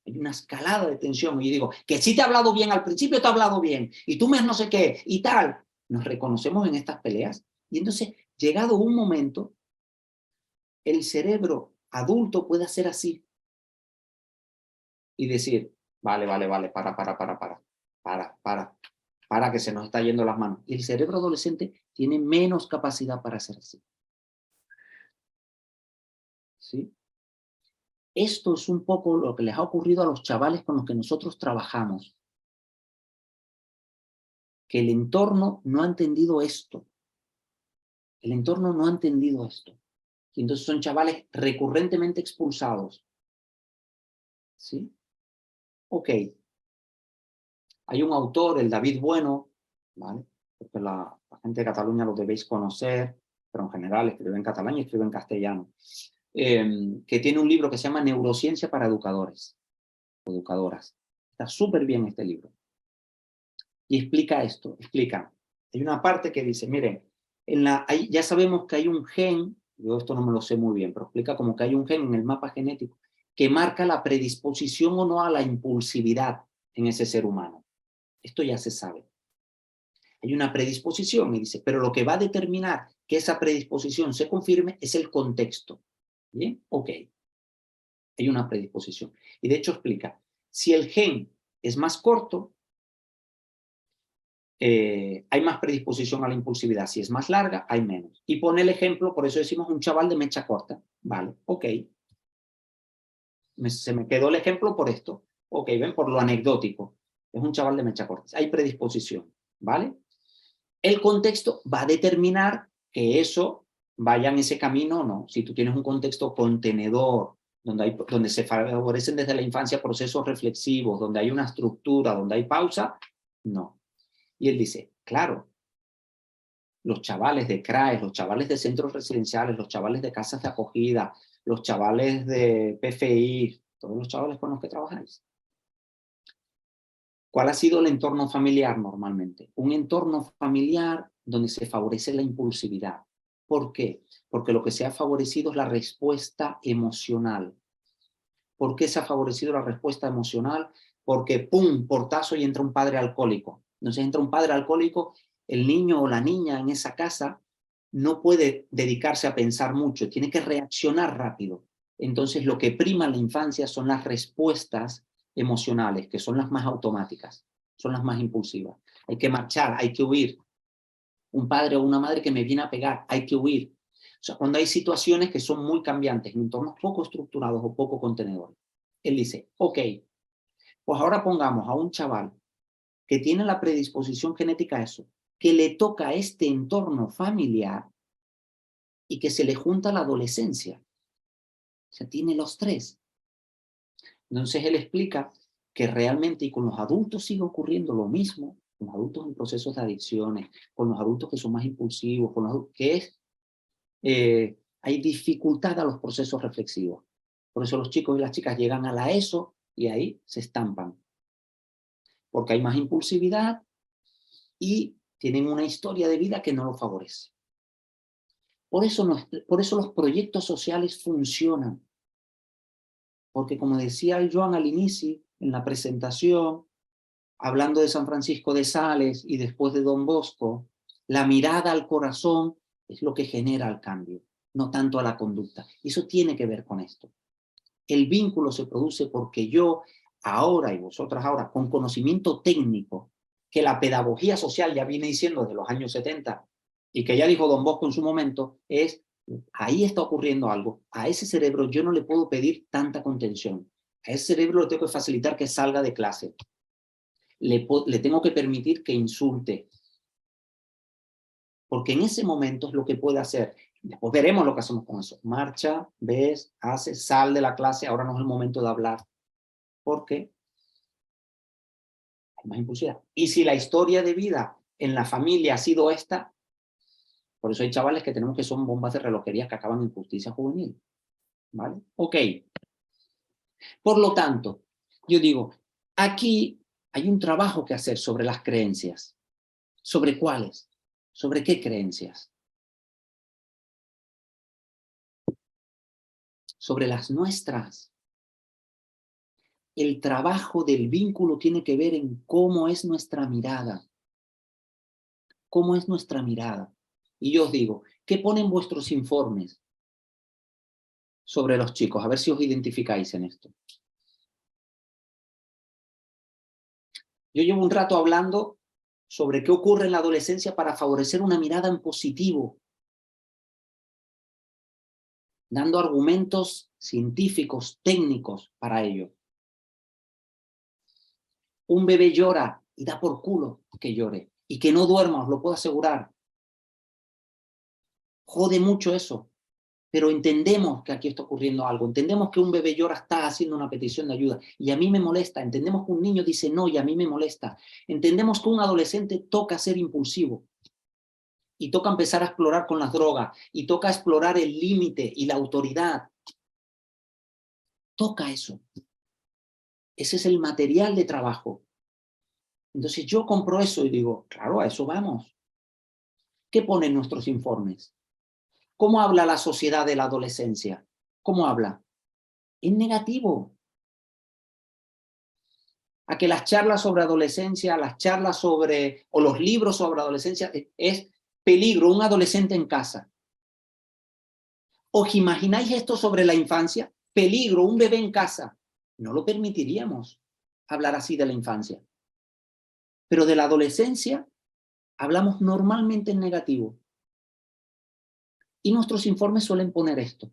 Hay una escalada de tensión. Y yo digo, que sí te he hablado bien, al principio te he hablado bien, y tú me no sé qué, y tal. Nos reconocemos en estas peleas. Y entonces, llegado un momento, el cerebro adulto puede hacer así. Y decir, vale, para, que se nos está yendo las manos. Y el cerebro adolescente tiene menos capacidad para hacer así. ¿Sí? Esto es un poco lo que les ha ocurrido a los chavales con los que nosotros trabajamos. Que el entorno no ha entendido esto. El entorno no ha entendido esto. Y entonces son chavales recurrentemente expulsados. ¿Sí? Ok. Hay un autor, el David Bueno, ¿vale? Porque la gente de Cataluña lo debéis conocer, pero en general escribe en catalán y escribe en castellano, que tiene un libro que se llama Neurociencia para educadores o educadoras. Está súper bien este libro. Y explica esto, explica. Hay una parte que dice, miren, ya sabemos que hay un gen, yo esto no me lo sé muy bien, pero explica como que hay un gen en el mapa genético que marca la predisposición o no a la impulsividad en ese ser humano. Esto ya se sabe. Hay una predisposición y dice, pero lo que va a determinar que esa predisposición se confirme es el contexto. ¿Bien? Ok. Hay una predisposición. Y de hecho explica, si el gen es más corto, hay más predisposición a la impulsividad. Si es más larga, hay menos. Y pone el ejemplo, por eso decimos un chaval de mecha corta. Vale, ok. Se me quedó el ejemplo por esto. Ok, ven, por lo anecdótico. Es un chaval de mecha corta. Hay predisposición, ¿vale? El contexto va a determinar que eso vaya en ese camino o no. Si tú tienes un contexto contenedor, donde se favorecen desde la infancia procesos reflexivos, donde hay una estructura, donde hay pausa, no. Y él dice, claro, los chavales de CRAES, los chavales de centros residenciales, los chavales de casas de acogida, los chavales de PFI, todos los chavales con los que trabajáis. ¿Cuál ha sido el entorno familiar normalmente? Un entorno familiar donde se favorece la impulsividad. ¿Por qué? Porque lo que se ha favorecido es la respuesta emocional. ¿Por qué se ha favorecido la respuesta emocional? Porque, ¡pum!, portazo y entra un padre alcohólico. Entonces entra un padre alcohólico, el niño o la niña en esa casa no puede dedicarse a pensar mucho, tiene que reaccionar rápido. Entonces lo que prima en la infancia son las respuestas emocionales, que son las más automáticas, son las más impulsivas. Hay que marchar, hay que huir. Un padre o una madre que me viene a pegar, hay que huir. O sea, cuando hay situaciones que son muy cambiantes, en entornos poco estructurados o poco contenedores. Él dice, ok, pues ahora pongamos a un chaval que tiene la predisposición genética a eso, que le toca a este entorno familiar y que se le junta la adolescencia. O sea, tiene los tres. Entonces él explica que realmente y con los adultos sigue ocurriendo lo mismo, con los adultos en procesos de adicciones, con los adultos que son más impulsivos, con los adultos, que es, hay dificultad a los procesos reflexivos. Por eso los chicos y las chicas llegan a la ESO y ahí se estampan. Porque hay más impulsividad y tienen una historia de vida que no lo favorece. Por eso los proyectos sociales funcionan. Porque como decía el Joan al inicio, en la presentación, hablando de San Francisco de Sales y después de Don Bosco, la mirada al corazón es lo que genera el cambio, no tanto a la conducta. Y eso tiene que ver con esto. El vínculo se produce porque yo ahora y vosotras ahora, con conocimiento técnico, que la pedagogía social ya viene diciendo desde los años 70 y que ya dijo Don Bosco en su momento, es ahí está ocurriendo algo. A ese cerebro yo no le puedo pedir tanta contención. A ese cerebro le tengo que facilitar que salga de clase. Le tengo que permitir que insulte. Porque en ese momento es lo que puede hacer. Después veremos lo que hacemos con eso. Marcha, ves, hace, sal de la clase. Ahora no es el momento de hablar. Porque hay más impulsividad. Y si la historia de vida en la familia ha sido esta, por eso hay chavales que tenemos que son bombas de relojería que acaban en justicia juvenil. ¿Vale? Ok. Por lo tanto, yo digo, aquí hay un trabajo que hacer sobre las creencias. ¿Sobre cuáles? ¿Sobre qué creencias? Sobre las nuestras. El trabajo del vínculo tiene que ver en cómo es nuestra mirada. ¿Cómo es nuestra mirada? Y yo os digo, ¿qué ponen vuestros informes sobre los chicos? A ver si os identificáis en esto. Yo llevo un rato hablando sobre qué ocurre en la adolescencia para favorecer una mirada en positivo, dando argumentos científicos, técnicos para ello. Un bebé llora y da por culo que llore. Y que no duerma, os lo puedo asegurar. Jode mucho eso. Pero entendemos que aquí está ocurriendo algo. Entendemos que un bebé llora, está haciendo una petición de ayuda. Y a mí me molesta. Entendemos que un niño dice no y a mí me molesta. Entendemos que un adolescente toca ser impulsivo. Y toca empezar a explorar con las drogas. Y toca explorar el límite y la autoridad. Toca eso. Ese es el material de trabajo. Entonces yo compro eso y digo, claro, a eso vamos. ¿Qué ponen nuestros informes? ¿Cómo habla la sociedad de la adolescencia? ¿Cómo habla? En negativo. A que las charlas sobre adolescencia, las charlas sobre, o los libros sobre adolescencia, es peligro, un adolescente en casa. ¿Os imagináis esto sobre la infancia? Peligro, un bebé en casa. No lo permitiríamos hablar así de la infancia. Pero de la adolescencia hablamos normalmente en negativo. Y nuestros informes suelen poner esto.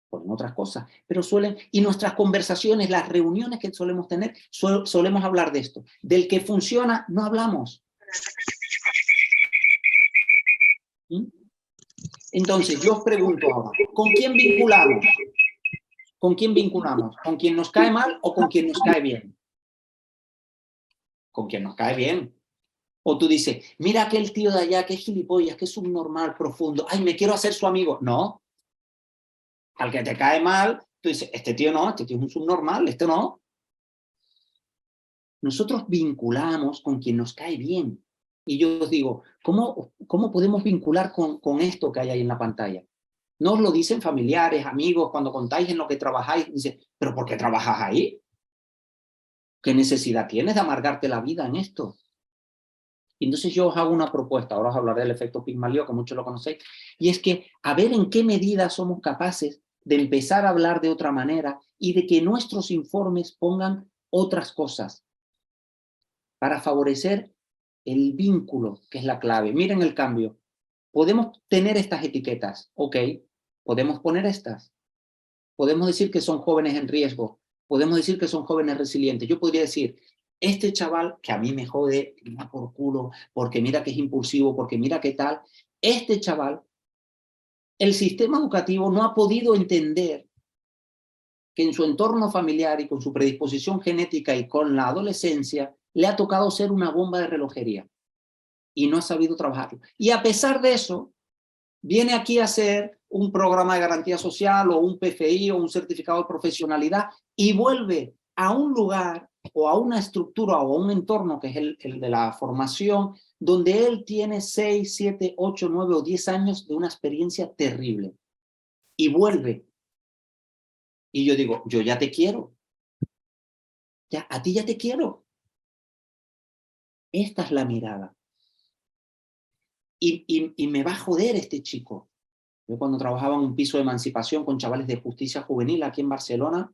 Ponen otras cosas, pero suelen, y nuestras conversaciones, las reuniones que solemos tener, solemos hablar de esto. Del que funciona, no hablamos. ¿Mm? Entonces, yo os pregunto ahora, ¿con quién vinculamos? ¿Con quién vinculamos? ¿Con quien nos cae mal o con quien nos cae bien? Con quien nos cae bien. O tú dices, mira aquel tío de allá que es gilipollas, que es un normal profundo, ay, me quiero hacer su amigo. No. Al que te cae mal, tú dices, este tío no, este tío es un subnormal, este no. Nosotros vinculamos con quien nos cae bien. Y yo os digo, ¿cómo podemos vincular con esto que hay ahí en la pantalla? No os lo dicen familiares, amigos, cuando contáis en lo que trabajáis, dicen, ¿pero por qué trabajas ahí? ¿Qué necesidad tienes de amargarte la vida en esto? Y entonces yo os hago una propuesta, ahora os hablaré del efecto Pigmalión, que muchos lo conocéis, y es que a ver en qué medida somos capaces de empezar a hablar de otra manera y de que nuestros informes pongan otras cosas para favorecer el vínculo, que es la clave. Miren el cambio. Podemos tener estas etiquetas, ok, podemos poner estas. Podemos decir que son jóvenes en riesgo, podemos decir que son jóvenes resilientes. Yo podría decir, este chaval que a mí me jode, me da por culo, porque mira que es impulsivo, porque mira qué tal, este chaval, el sistema educativo no ha podido entender que en su entorno familiar y con su predisposición genética y con la adolescencia, le ha tocado ser una bomba de relojería y no ha sabido trabajarlo. Y a pesar de eso, viene aquí a hacer un programa de garantía social o un PFI o un certificado de profesionalidad y vuelve a un lugar o a una estructura o a un entorno que es el de la formación, donde él tiene 6, 7, 8, 9 o 10 años de una experiencia terrible. Y vuelve. Y yo digo, yo ya te quiero. Ya, a ti ya te quiero. Esta es la mirada. Y me va a joder este chico. Yo cuando trabajaba en un piso de emancipación con chavales de justicia juvenil aquí en Barcelona,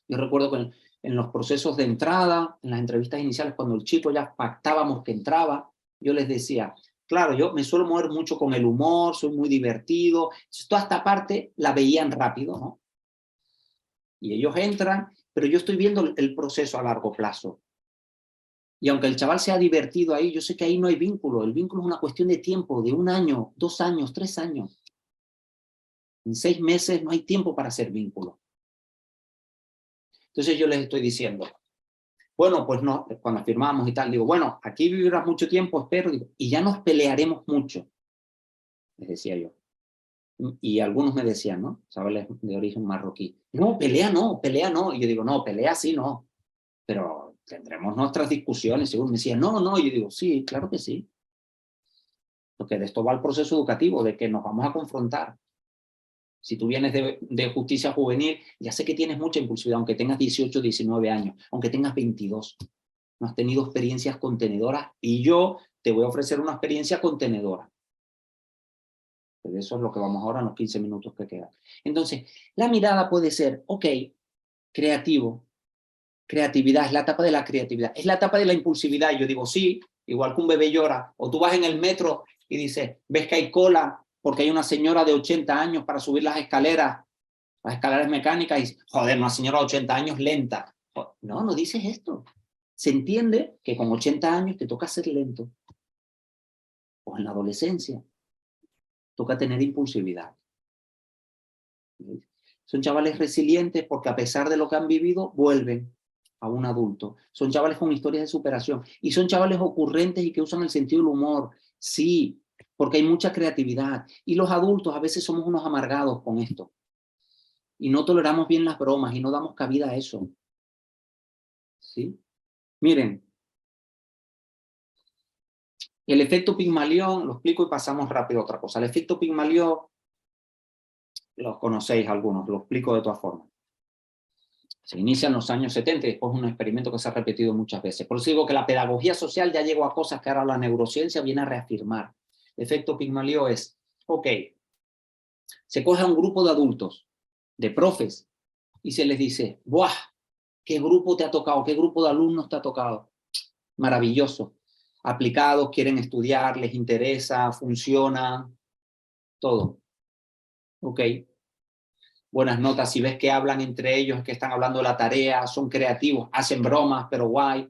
yo recuerdo que en los procesos de entrada, en las entrevistas iniciales, cuando el chico ya pactábamos que entraba, yo les decía, claro, yo me suelo mover mucho con el humor, soy muy divertido, toda esta parte la veían rápido, ¿no? Y ellos entran, pero yo estoy viendo el proceso a largo plazo. Y aunque el chaval sea divertido ahí, yo sé que ahí no hay vínculo. El vínculo es una cuestión de tiempo, de 1 año, 2 años, 3 años. En 6 meses no hay tiempo para hacer vínculo. Entonces yo les estoy diciendo, bueno, pues no, cuando firmamos y tal, digo, bueno, aquí vivirás mucho tiempo, espero, digo, y ya nos pelearemos mucho, les decía yo. Y algunos me decían, ¿no? Chavales de origen marroquí, no, pelea no, pelea no. Y yo digo, no, pelea sí, no. Pero tendremos nuestras discusiones, según me decían, no, no. Y yo digo, sí, claro que sí. Porque de esto va el proceso educativo, de que nos vamos a confrontar. Si tú vienes de justicia juvenil, ya sé que tienes mucha impulsividad, aunque tengas 18, 19 años, aunque tengas 22. No has tenido experiencias contenedoras y yo te voy a ofrecer una experiencia contenedora. De eso es lo que vamos ahora en los 15 minutos que quedan. Entonces, la mirada puede ser, ok, creativo. Creatividad, es la etapa de la creatividad. Es la etapa de la impulsividad. Y yo digo, sí, igual que un bebé llora. O tú vas en el metro y dices, ves que hay cola porque hay una señora de 80 años para subir las escaleras mecánicas y, joder, una señora de 80 años lenta. No, no dices esto. Se entiende que con 80 años te toca ser lento. O en la adolescencia toca tener impulsividad. Son chavales resilientes porque a pesar de lo que han vivido, vuelven a un adulto. Son chavales con historias de superación. Y son chavales ocurrentes y que usan el sentido del humor. Sí, porque hay mucha creatividad. Y los adultos a veces somos unos amargados con esto. Y no toleramos bien las bromas y no damos cabida a eso. ¿Sí? Miren, el efecto Pigmalión, lo explico y pasamos rápido a otra cosa. El efecto Pigmalión, lo conocéis algunos, lo explico de todas formas. Se inicia en los años 70 y después es un experimento que se ha repetido muchas veces. Por eso digo que la pedagogía social ya llegó a cosas que ahora la neurociencia viene a reafirmar. El efecto Pigmalión es, ok, se coge a un grupo de adultos, de profes, y se les dice, ¡buah! ¿Qué grupo te ha tocado? ¿Qué grupo de alumnos te ha tocado? Maravilloso. Aplicados, quieren estudiar, les interesa, funciona, todo. Ok. Buenas notas, si ves que hablan entre ellos, que están hablando de la tarea, son creativos, hacen bromas, pero guay.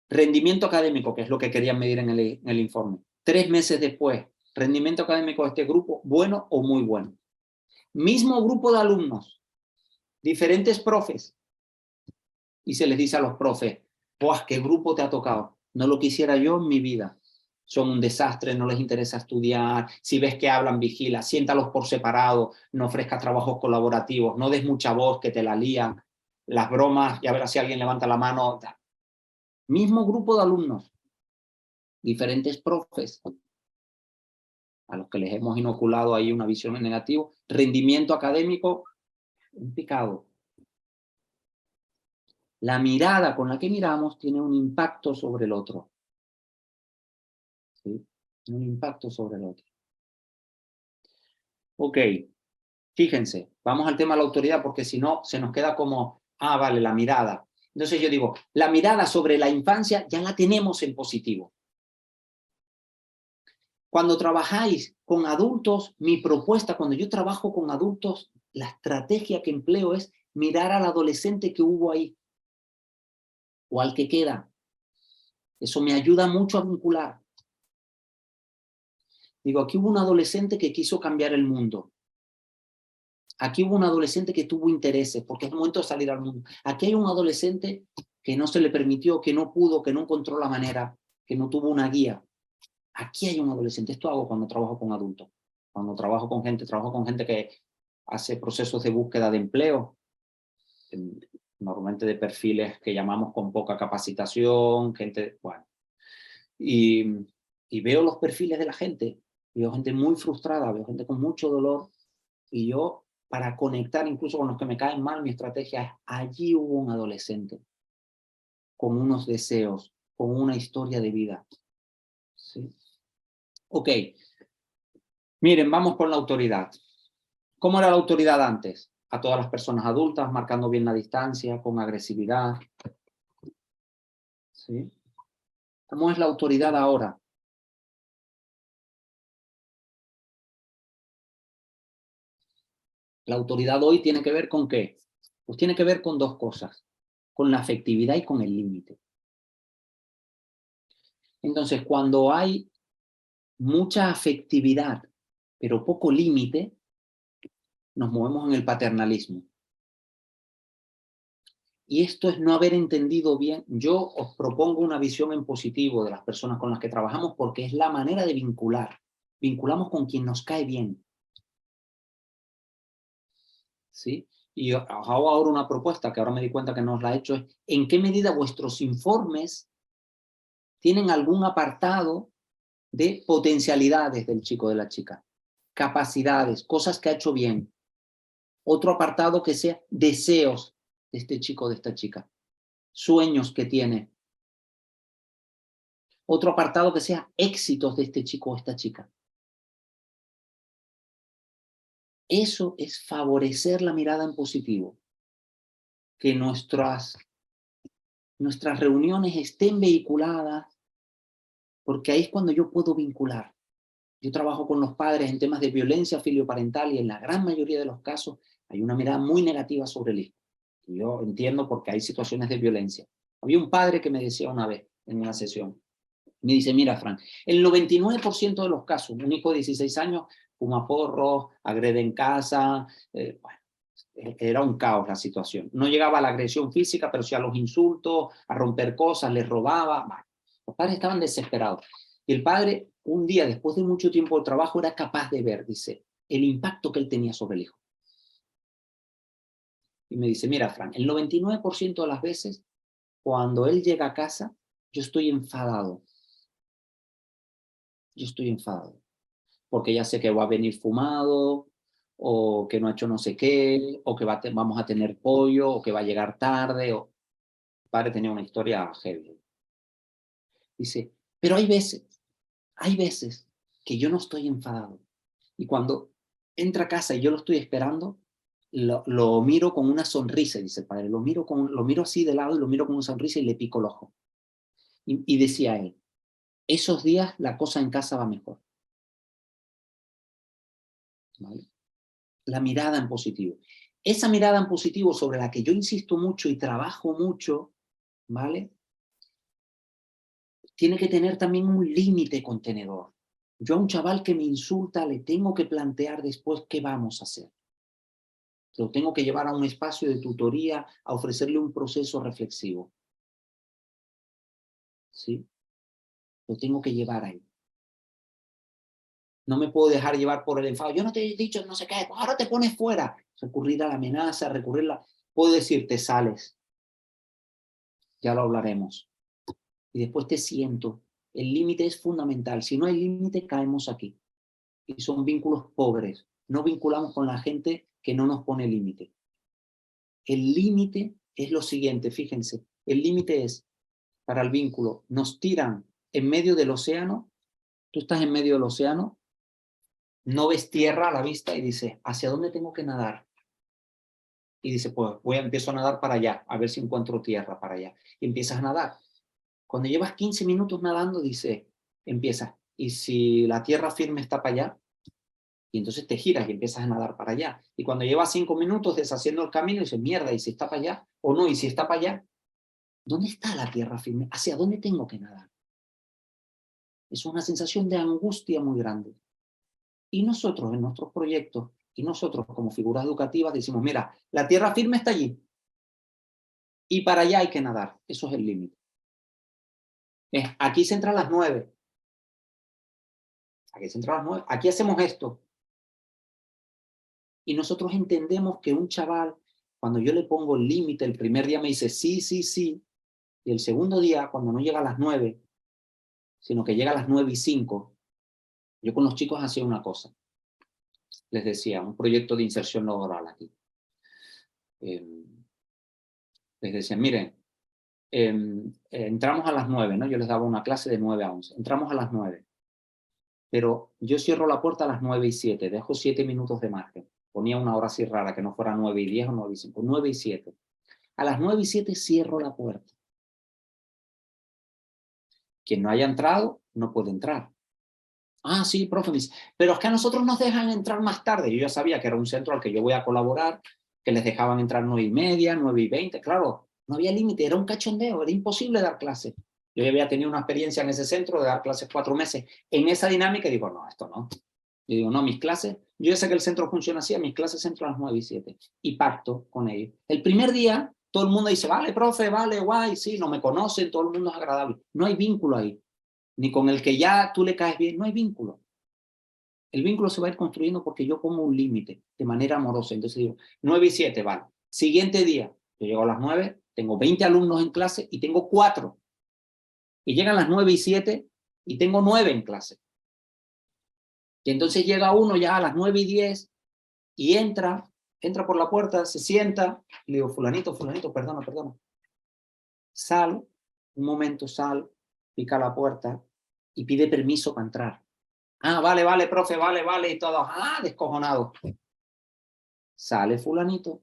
Rendimiento académico, que es lo que querían medir en el informe. 3 meses después, rendimiento académico de este grupo, bueno o muy bueno. Mismo grupo de alumnos, diferentes profes, y se les dice a los profes, ¡buah, qué grupo te ha tocado! No lo quisiera yo en mi vida. Son un desastre, no les interesa estudiar, si ves que hablan, vigila, siéntalos por separado, no ofrezcas trabajos colaborativos, no des mucha voz que te la lían, las bromas, ya verás si alguien levanta la mano. Mismo grupo de alumnos, diferentes profes, a los que les hemos inoculado ahí una visión en negativo, rendimiento académico, un picado. La mirada con la que miramos tiene un impacto sobre el otro. ¿Sí? Un impacto sobre el otro. Ok, fíjense, vamos al tema de la autoridad porque si no se nos queda como, vale, la mirada. Entonces yo digo, la mirada sobre la infancia ya la tenemos en positivo. Cuando trabajáis con adultos, mi propuesta, cuando yo trabajo con adultos, la estrategia que empleo es mirar al adolescente que hubo ahí o al que queda. Eso me ayuda mucho a vincular. Digo, aquí hubo un adolescente que quiso cambiar el mundo. Aquí hubo un adolescente que tuvo intereses, porque es el momento de salir al mundo. Aquí hay un adolescente que no se le permitió, que no pudo, que no encontró la manera, que no tuvo una guía. Aquí hay un adolescente. Esto hago cuando trabajo con adultos. Cuando trabajo con gente que hace procesos de búsqueda de empleo, normalmente de perfiles que llamamos con poca capacitación, gente, bueno. Y veo los perfiles de la gente, veo gente muy frustrada, veo gente con mucho dolor, y yo, para conectar incluso con los que me caen mal, mi estrategia es, allí hubo un adolescente con unos deseos, con una historia de vida. ¿Sí? Ok, miren, vamos con la autoridad. ¿Cómo era la autoridad antes? A todas las personas adultas, marcando bien la distancia, con agresividad. ¿Sí? ¿Cómo es la autoridad ahora? La autoridad hoy tiene que ver con ¿qué? Pues tiene que ver con dos cosas, con la afectividad y con el límite. Entonces, cuando hay mucha afectividad, pero poco límite, nos movemos en el paternalismo. Y esto es no haber entendido bien. Yo os propongo una visión en positivo de las personas con las que trabajamos porque es la manera de vincular. Vinculamos con quien nos cae bien. ¿Sí? Y os hago ahora una propuesta que ahora me di cuenta que no os la he hecho, es ¿en qué medida vuestros informes tienen algún apartado de potencialidades del chico o de la chica, capacidades, cosas que ha hecho bien. Otro apartado que sea deseos de este chico o de esta chica, sueños que tiene. Otro apartado que sea éxitos de este chico o esta chica. Eso es favorecer la mirada en positivo. Que nuestras reuniones estén vehiculadas, porque ahí es cuando yo puedo vincular. Yo trabajo con los padres en temas de violencia filioparental y en la gran mayoría de los casos hay una mirada muy negativa sobre el hijo. Y yo entiendo porque hay situaciones de violencia. Había un padre que me decía una vez en una sesión, me dice, mira, Fran, el 99% de los casos, un hijo de 16 años fuma porros, agrede en casa, bueno, era un caos la situación. No llegaba a la agresión física, pero sí a los insultos, a romper cosas, les robaba. Bueno, los padres estaban desesperados. Y el padre, un día, después de mucho tiempo de trabajo, era capaz de ver, dice, el impacto que él tenía sobre el hijo. Y me dice, mira, Fran, el 99% de las veces, cuando él llega a casa, yo estoy enfadado. Yo estoy enfadado. Porque ya sé que va a venir fumado, o que no ha hecho no sé qué, o que vamos a tener pollo, o que va a llegar tarde. O... El padre tenía una historia heavy. Dice, pero hay veces que yo no estoy enfadado. Y cuando entra a casa y yo lo estoy esperando, lo miro con una sonrisa, dice el padre. Lo miro así de lado y lo miro con una sonrisa y le pico el ojo. Y decía él, esos días la cosa en casa va mejor. ¿Vale? La mirada en positivo. Esa mirada en positivo sobre la que yo insisto mucho y trabajo mucho, ¿vale? Tiene que tener también un límite contenedor. Yo a un chaval que me insulta le tengo que plantear después qué vamos a hacer. Lo tengo que llevar a un espacio de tutoría, a ofrecerle un proceso reflexivo. ¿Sí? Lo tengo que llevar ahí. No me puedo dejar llevar por el enfado. Yo no te he dicho no sé qué, ahora te pones fuera. Recurrir a la amenaza, puedo decir, te sales. Ya lo hablaremos. Y después te siento. El límite es fundamental. Si no hay límite, caemos aquí. Y son vínculos pobres. No vinculamos con la gente que no nos pone límite. El límite es lo siguiente, fíjense. El límite es, para el vínculo, nos tiran en medio del océano. Tú estás en medio del océano, no ves tierra a la vista y dices, ¿hacia dónde tengo que nadar? Y dice, pues empiezo a nadar para allá, a ver si encuentro tierra para allá. Y empiezas a nadar. Cuando llevas 15 minutos nadando, dice, empiezas, ¿y si la tierra firme está para allá? Y entonces te giras y empiezas a nadar para allá. Y cuando llevas 5 minutos deshaciendo el camino, dices, mierda, ¿y si está para allá? O no, ¿y si está para allá? ¿Dónde está la tierra firme? ¿Hacia dónde tengo que nadar? Es una sensación de angustia muy grande. Y nosotros en nuestros proyectos, y nosotros como figuras educativas decimos, mira, la tierra firme está allí. Y para allá hay que nadar. Eso es el límite. Aquí se entra a las 9. Aquí se entra a las 9. Aquí hacemos esto. Y nosotros entendemos que un chaval, cuando yo le pongo el límite, el primer día me dice sí, sí, sí. Y el segundo día, cuando no llega a las 9, sino que llega a las 9:05, yo con los chicos hacía una cosa. Les decía, un proyecto de inserción laboral aquí. Les decía, miren, entramos a las 9, ¿no? Yo les daba una clase de 9 a 11. Entramos a las 9. Pero yo cierro la puerta a las 9:07. Dejo 7 minutos de margen. Ponía una hora así rara, que no fuera 9:10 o 9:05. 9:07. A las 9:07 cierro la puerta. Quien no haya entrado, no puede entrar. Ah, sí, profe, pero es que a nosotros nos dejan entrar más tarde. Yo ya sabía que era un centro al que yo voy a colaborar, que les dejaban entrar 9:30, 9:20. Claro, no había límite, era un cachondeo, era imposible dar clases. Yo ya había tenido una experiencia en ese centro de dar clases 4 meses. En esa dinámica digo, no, esto no. Yo digo, no, mis clases, yo ya sé que el centro funciona así, mis clases entran a las 9:07. Y pacto con ellos. El primer día, todo el mundo dice, vale, profe, vale, guay, sí, no me conocen, todo el mundo es agradable. No hay vínculo ahí. Ni con el que ya tú le caes bien, no hay vínculo. El vínculo se va a ir construyendo porque yo pongo un límite de manera amorosa. Entonces digo, 9:07, vale. Siguiente día, yo llego a las 9, tengo 20 alumnos en clase y tengo 4. Y llegan las 9:07 y tengo 9 en clase. Y entonces llega uno ya a las 9:10 y entra por la puerta, se sienta, y le digo, fulanito, perdona. Sal, un momento sal, pica la puerta y pide permiso para entrar. Ah, vale, profe, vale, y todos, descojonados. Sale fulanito,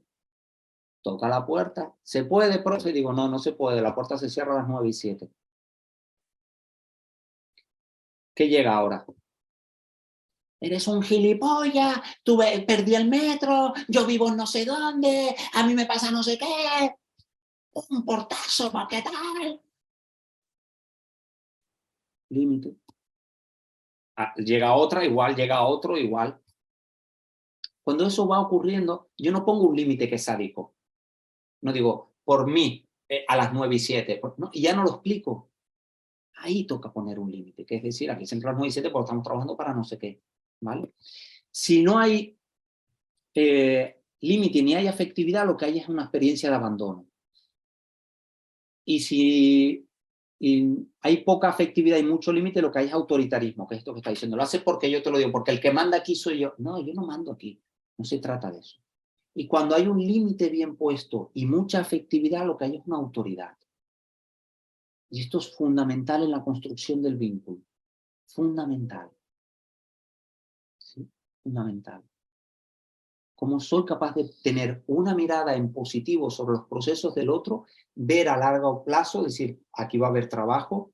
toca la puerta, ¿se puede, profe? Digo, no se puede, la puerta se cierra a las 9:07. ¿Qué llega ahora? Eres un gilipollas, perdí el metro, yo vivo en no sé dónde, a mí me pasa no sé qué, un portazo, ¿qué tal? Límite. Llega otra, igual, llega otro, igual. Cuando eso va ocurriendo, yo no pongo un límite que es sádico. No digo, por mí, a las 9:07, no, y ya no lo explico. Ahí toca poner un límite, que es decir, aquí siempre a las 9:07 porque estamos trabajando para no sé qué, ¿vale? Si no hay límite ni hay afectividad, lo que hay es una experiencia de abandono. Y si hay poca afectividad y mucho límite, lo que hay es autoritarismo, que es esto que está diciendo. Lo haces porque yo te lo digo, porque el que manda aquí soy yo. No, yo no mando aquí. No se trata de eso. Y cuando hay un límite bien puesto y mucha afectividad, lo que hay es una autoridad. Y esto es fundamental en la construcción del vínculo. Fundamental. ¿Sí? Fundamental. Cómo soy capaz de tener una mirada en positivo sobre los procesos del otro, ver a largo plazo, decir, aquí va a haber trabajo,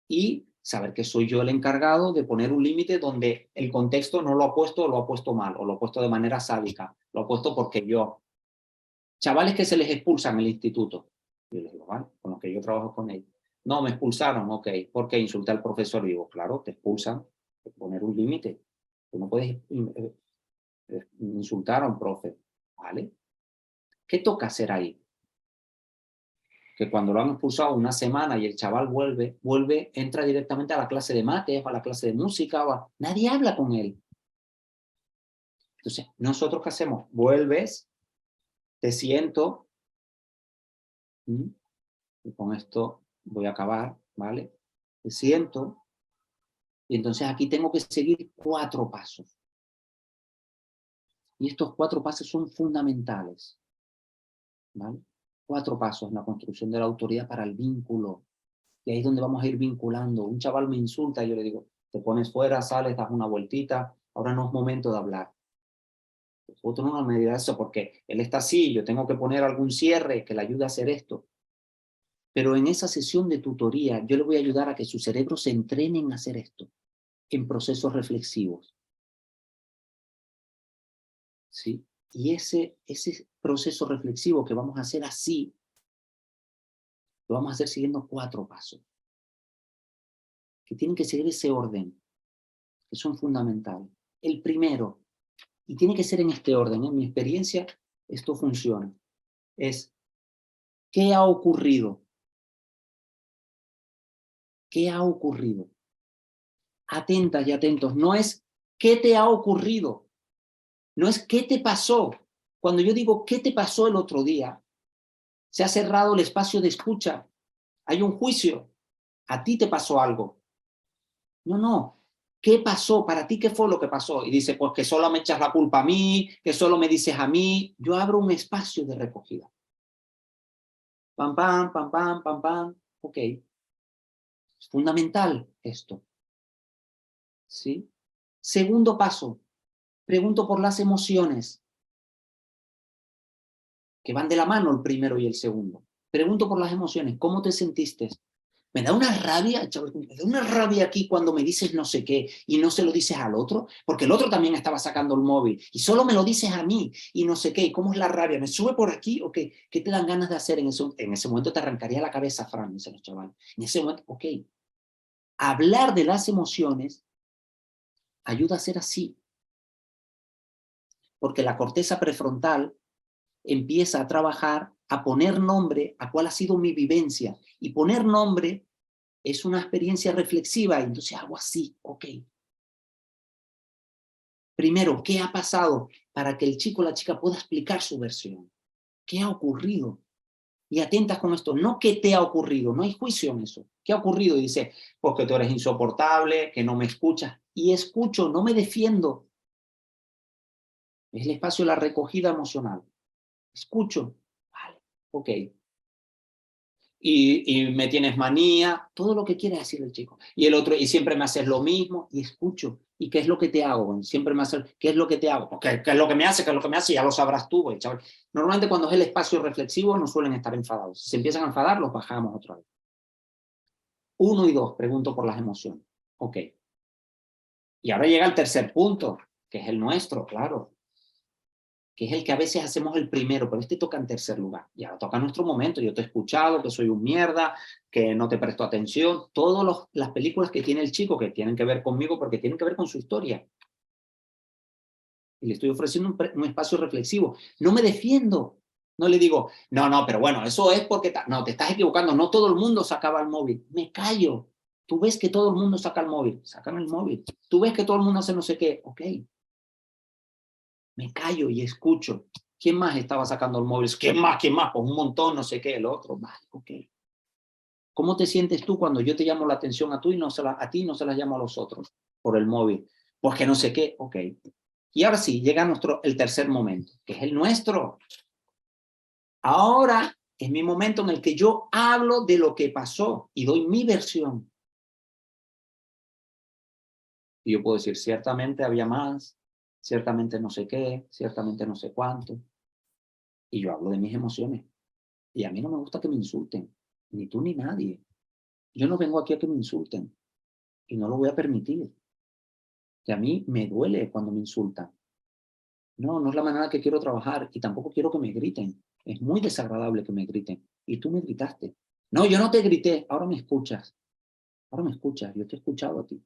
y saber que soy yo el encargado de poner un límite donde el contexto no lo ha puesto o lo ha puesto mal, o lo ha puesto de manera sádica, lo ha puesto porque yo. Chavales que se les expulsan en el instituto, yo les digo, ¿vale? Con los que yo trabajo con ellos. No, me expulsaron, ok. ¿Por qué? Insulté al profesor. Digo, claro, te expulsan, hay que poner un límite. Tú no puedes insultar a un profe, ¿vale? ¿Qué toca hacer ahí? Que cuando lo han expulsado una semana y el chaval vuelve, entra directamente a la clase de mates o a la clase de música, nadie habla con él. Entonces, ¿nosotros qué hacemos? Vuelves, te siento, y con esto voy a acabar, ¿vale? Te siento, y entonces aquí tengo que seguir 4 pasos. Y estos 4 pasos son fundamentales, ¿vale? 4 pasos en la construcción de la autoridad para el vínculo. Y ahí es donde vamos a ir vinculando. Un chaval me insulta y yo le digo, te pones fuera, sales, das una vueltita, ahora no es momento de hablar. Otro no me dirá eso porque él está así, yo tengo que poner algún cierre que le ayude a hacer esto. Pero en esa sesión de tutoría yo le voy a ayudar a que su cerebro se entrene en hacer esto, en procesos reflexivos. ¿Sí? Y ese proceso reflexivo que vamos a hacer así, lo vamos a hacer siguiendo 4 pasos. Que tienen que seguir ese orden, que son fundamentales. El primero, y tiene que ser en este orden, en mi experiencia esto funciona, es ¿qué ha ocurrido? ¿Qué ha ocurrido? Atentas y atentos, no es ¿qué te ha ocurrido? No es ¿qué te pasó? Cuando yo digo ¿qué te pasó el otro día? Se ha cerrado el espacio de escucha, hay un juicio, a ti te pasó algo. No, ¿qué pasó? ¿Para ti qué fue lo que pasó? Y dice, pues que solo me echas la culpa a mí, que solo me dices a mí. Yo abro un espacio de recogida. Pam, pam, pam, pam, pam, pam. Ok. Es fundamental esto. ¿Sí? Segundo paso. Pregunto por las emociones. Que van de la mano el primero y el segundo. Pregunto por las emociones. ¿Cómo te sentiste? Me da una rabia, chaval, me da una rabia aquí cuando me dices no sé qué y no se lo dices al otro, porque el otro también estaba sacando el móvil y solo me lo dices a mí y no sé qué. ¿Y cómo es la rabia? ¿Me sube por aquí o qué? ¿Qué te dan ganas de hacer en eso? En ese momento te arrancaría la cabeza, Fran, dicen los chavales. En ese momento, ok. Hablar de las emociones ayuda a ser así, porque la corteza prefrontal empieza a trabajar, a poner nombre a cuál ha sido mi vivencia. Y poner nombre es una experiencia reflexiva, y entonces hago así, ok. Primero, ¿qué ha pasado? Para que el chico o la chica pueda explicar su versión. ¿Qué ha ocurrido? y atentas con esto, no qué te ha ocurrido, no hay juicio en eso. ¿Qué ha ocurrido? Y dice, pues que tú eres insoportable, que no me escuchas. Y escucho, no me defiendo. Es el espacio de la recogida emocional. Escucho, vale, ok. Y me tienes manía, todo lo que quiere decir el chico. Y el otro, y siempre me haces lo mismo, y escucho. ¿Y qué es lo que te hago? Bueno, siempre me haces, ¿qué es lo que te hago? Porque, ¿qué es lo que me hace? ¿Qué es lo que me hace? Ya lo sabrás tú, güey, chaval. Normalmente cuando es el espacio reflexivo no suelen estar enfadados. Si se empiezan a enfadar, los bajamos otra vez. 1 y 2, pregunto por las emociones. Ok. Y ahora llega el tercer punto, que es el nuestro, claro. Que es el que a veces hacemos el primero, pero este toca en tercer lugar. Y ahora toca nuestro momento. Yo te he escuchado, que soy un mierda, que no te presto atención. Todas las películas que tiene el chico que tienen que ver conmigo porque tienen que ver con su historia. Y le estoy ofreciendo un espacio reflexivo. No me defiendo. No le digo, no, pero bueno, eso es porque... No, te estás equivocando. No todo el mundo sacaba el móvil. Me callo. Tú ves que todo el mundo saca el móvil. Sacan el móvil. Tú ves que todo el mundo hace no sé qué. Ok. Me callo y escucho. ¿Quién más estaba sacando el móvil? ¿Quién más? ¿Quién más? Pues un montón, no sé qué, el otro. Vale, ok. ¿Cómo te sientes tú cuando yo te llamo la atención a ti y no se la llamo a los otros por el móvil? Pues que no sé qué, ok. Y ahora sí, llega el tercer momento, que es el nuestro. Ahora es mi momento en el que yo hablo de lo que pasó y doy mi versión. Y yo puedo decir, ciertamente había más, ciertamente no sé qué, ciertamente no sé cuánto. Y yo hablo de mis emociones. Y a mí no me gusta que me insulten, ni tú ni nadie. Yo no vengo aquí a que me insulten y no lo voy a permitir. Que a mí me duele cuando me insultan. No, no es la manera que quiero trabajar y tampoco quiero que me griten. Es muy desagradable que me griten. Y tú me gritaste. No, yo no te grité. Ahora me escuchas. Ahora me escuchas. Yo te he escuchado a ti.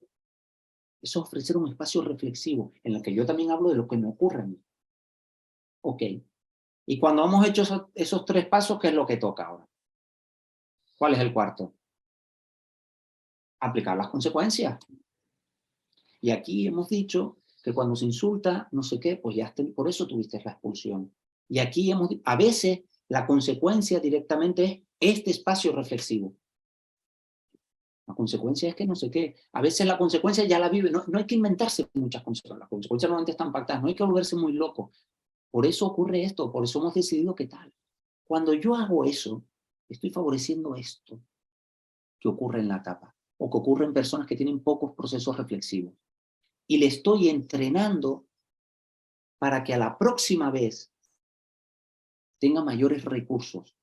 Eso es ofrecer un espacio reflexivo en el que yo también hablo de lo que me ocurre a mí. Ok. Y cuando hemos hecho esos 3 pasos, ¿qué es lo que toca ahora? ¿Cuál es el cuarto? Aplicar las consecuencias. Y aquí hemos dicho que cuando se insulta, no sé qué, pues ya por eso tuviste la expulsión. Y aquí a veces la consecuencia directamente es este espacio reflexivo. La consecuencia es que no sé qué. A veces la consecuencia ya la vive. No hay que inventarse muchas consecuencias. Las consecuencias normalmente están pactadas. No hay que volverse muy loco. Por eso ocurre esto. Por eso hemos decidido qué tal. Cuando yo hago eso, estoy favoreciendo esto que ocurre en la etapa o que ocurre en personas que tienen pocos procesos reflexivos. Y le estoy entrenando para que a la próxima vez tenga mayores recursos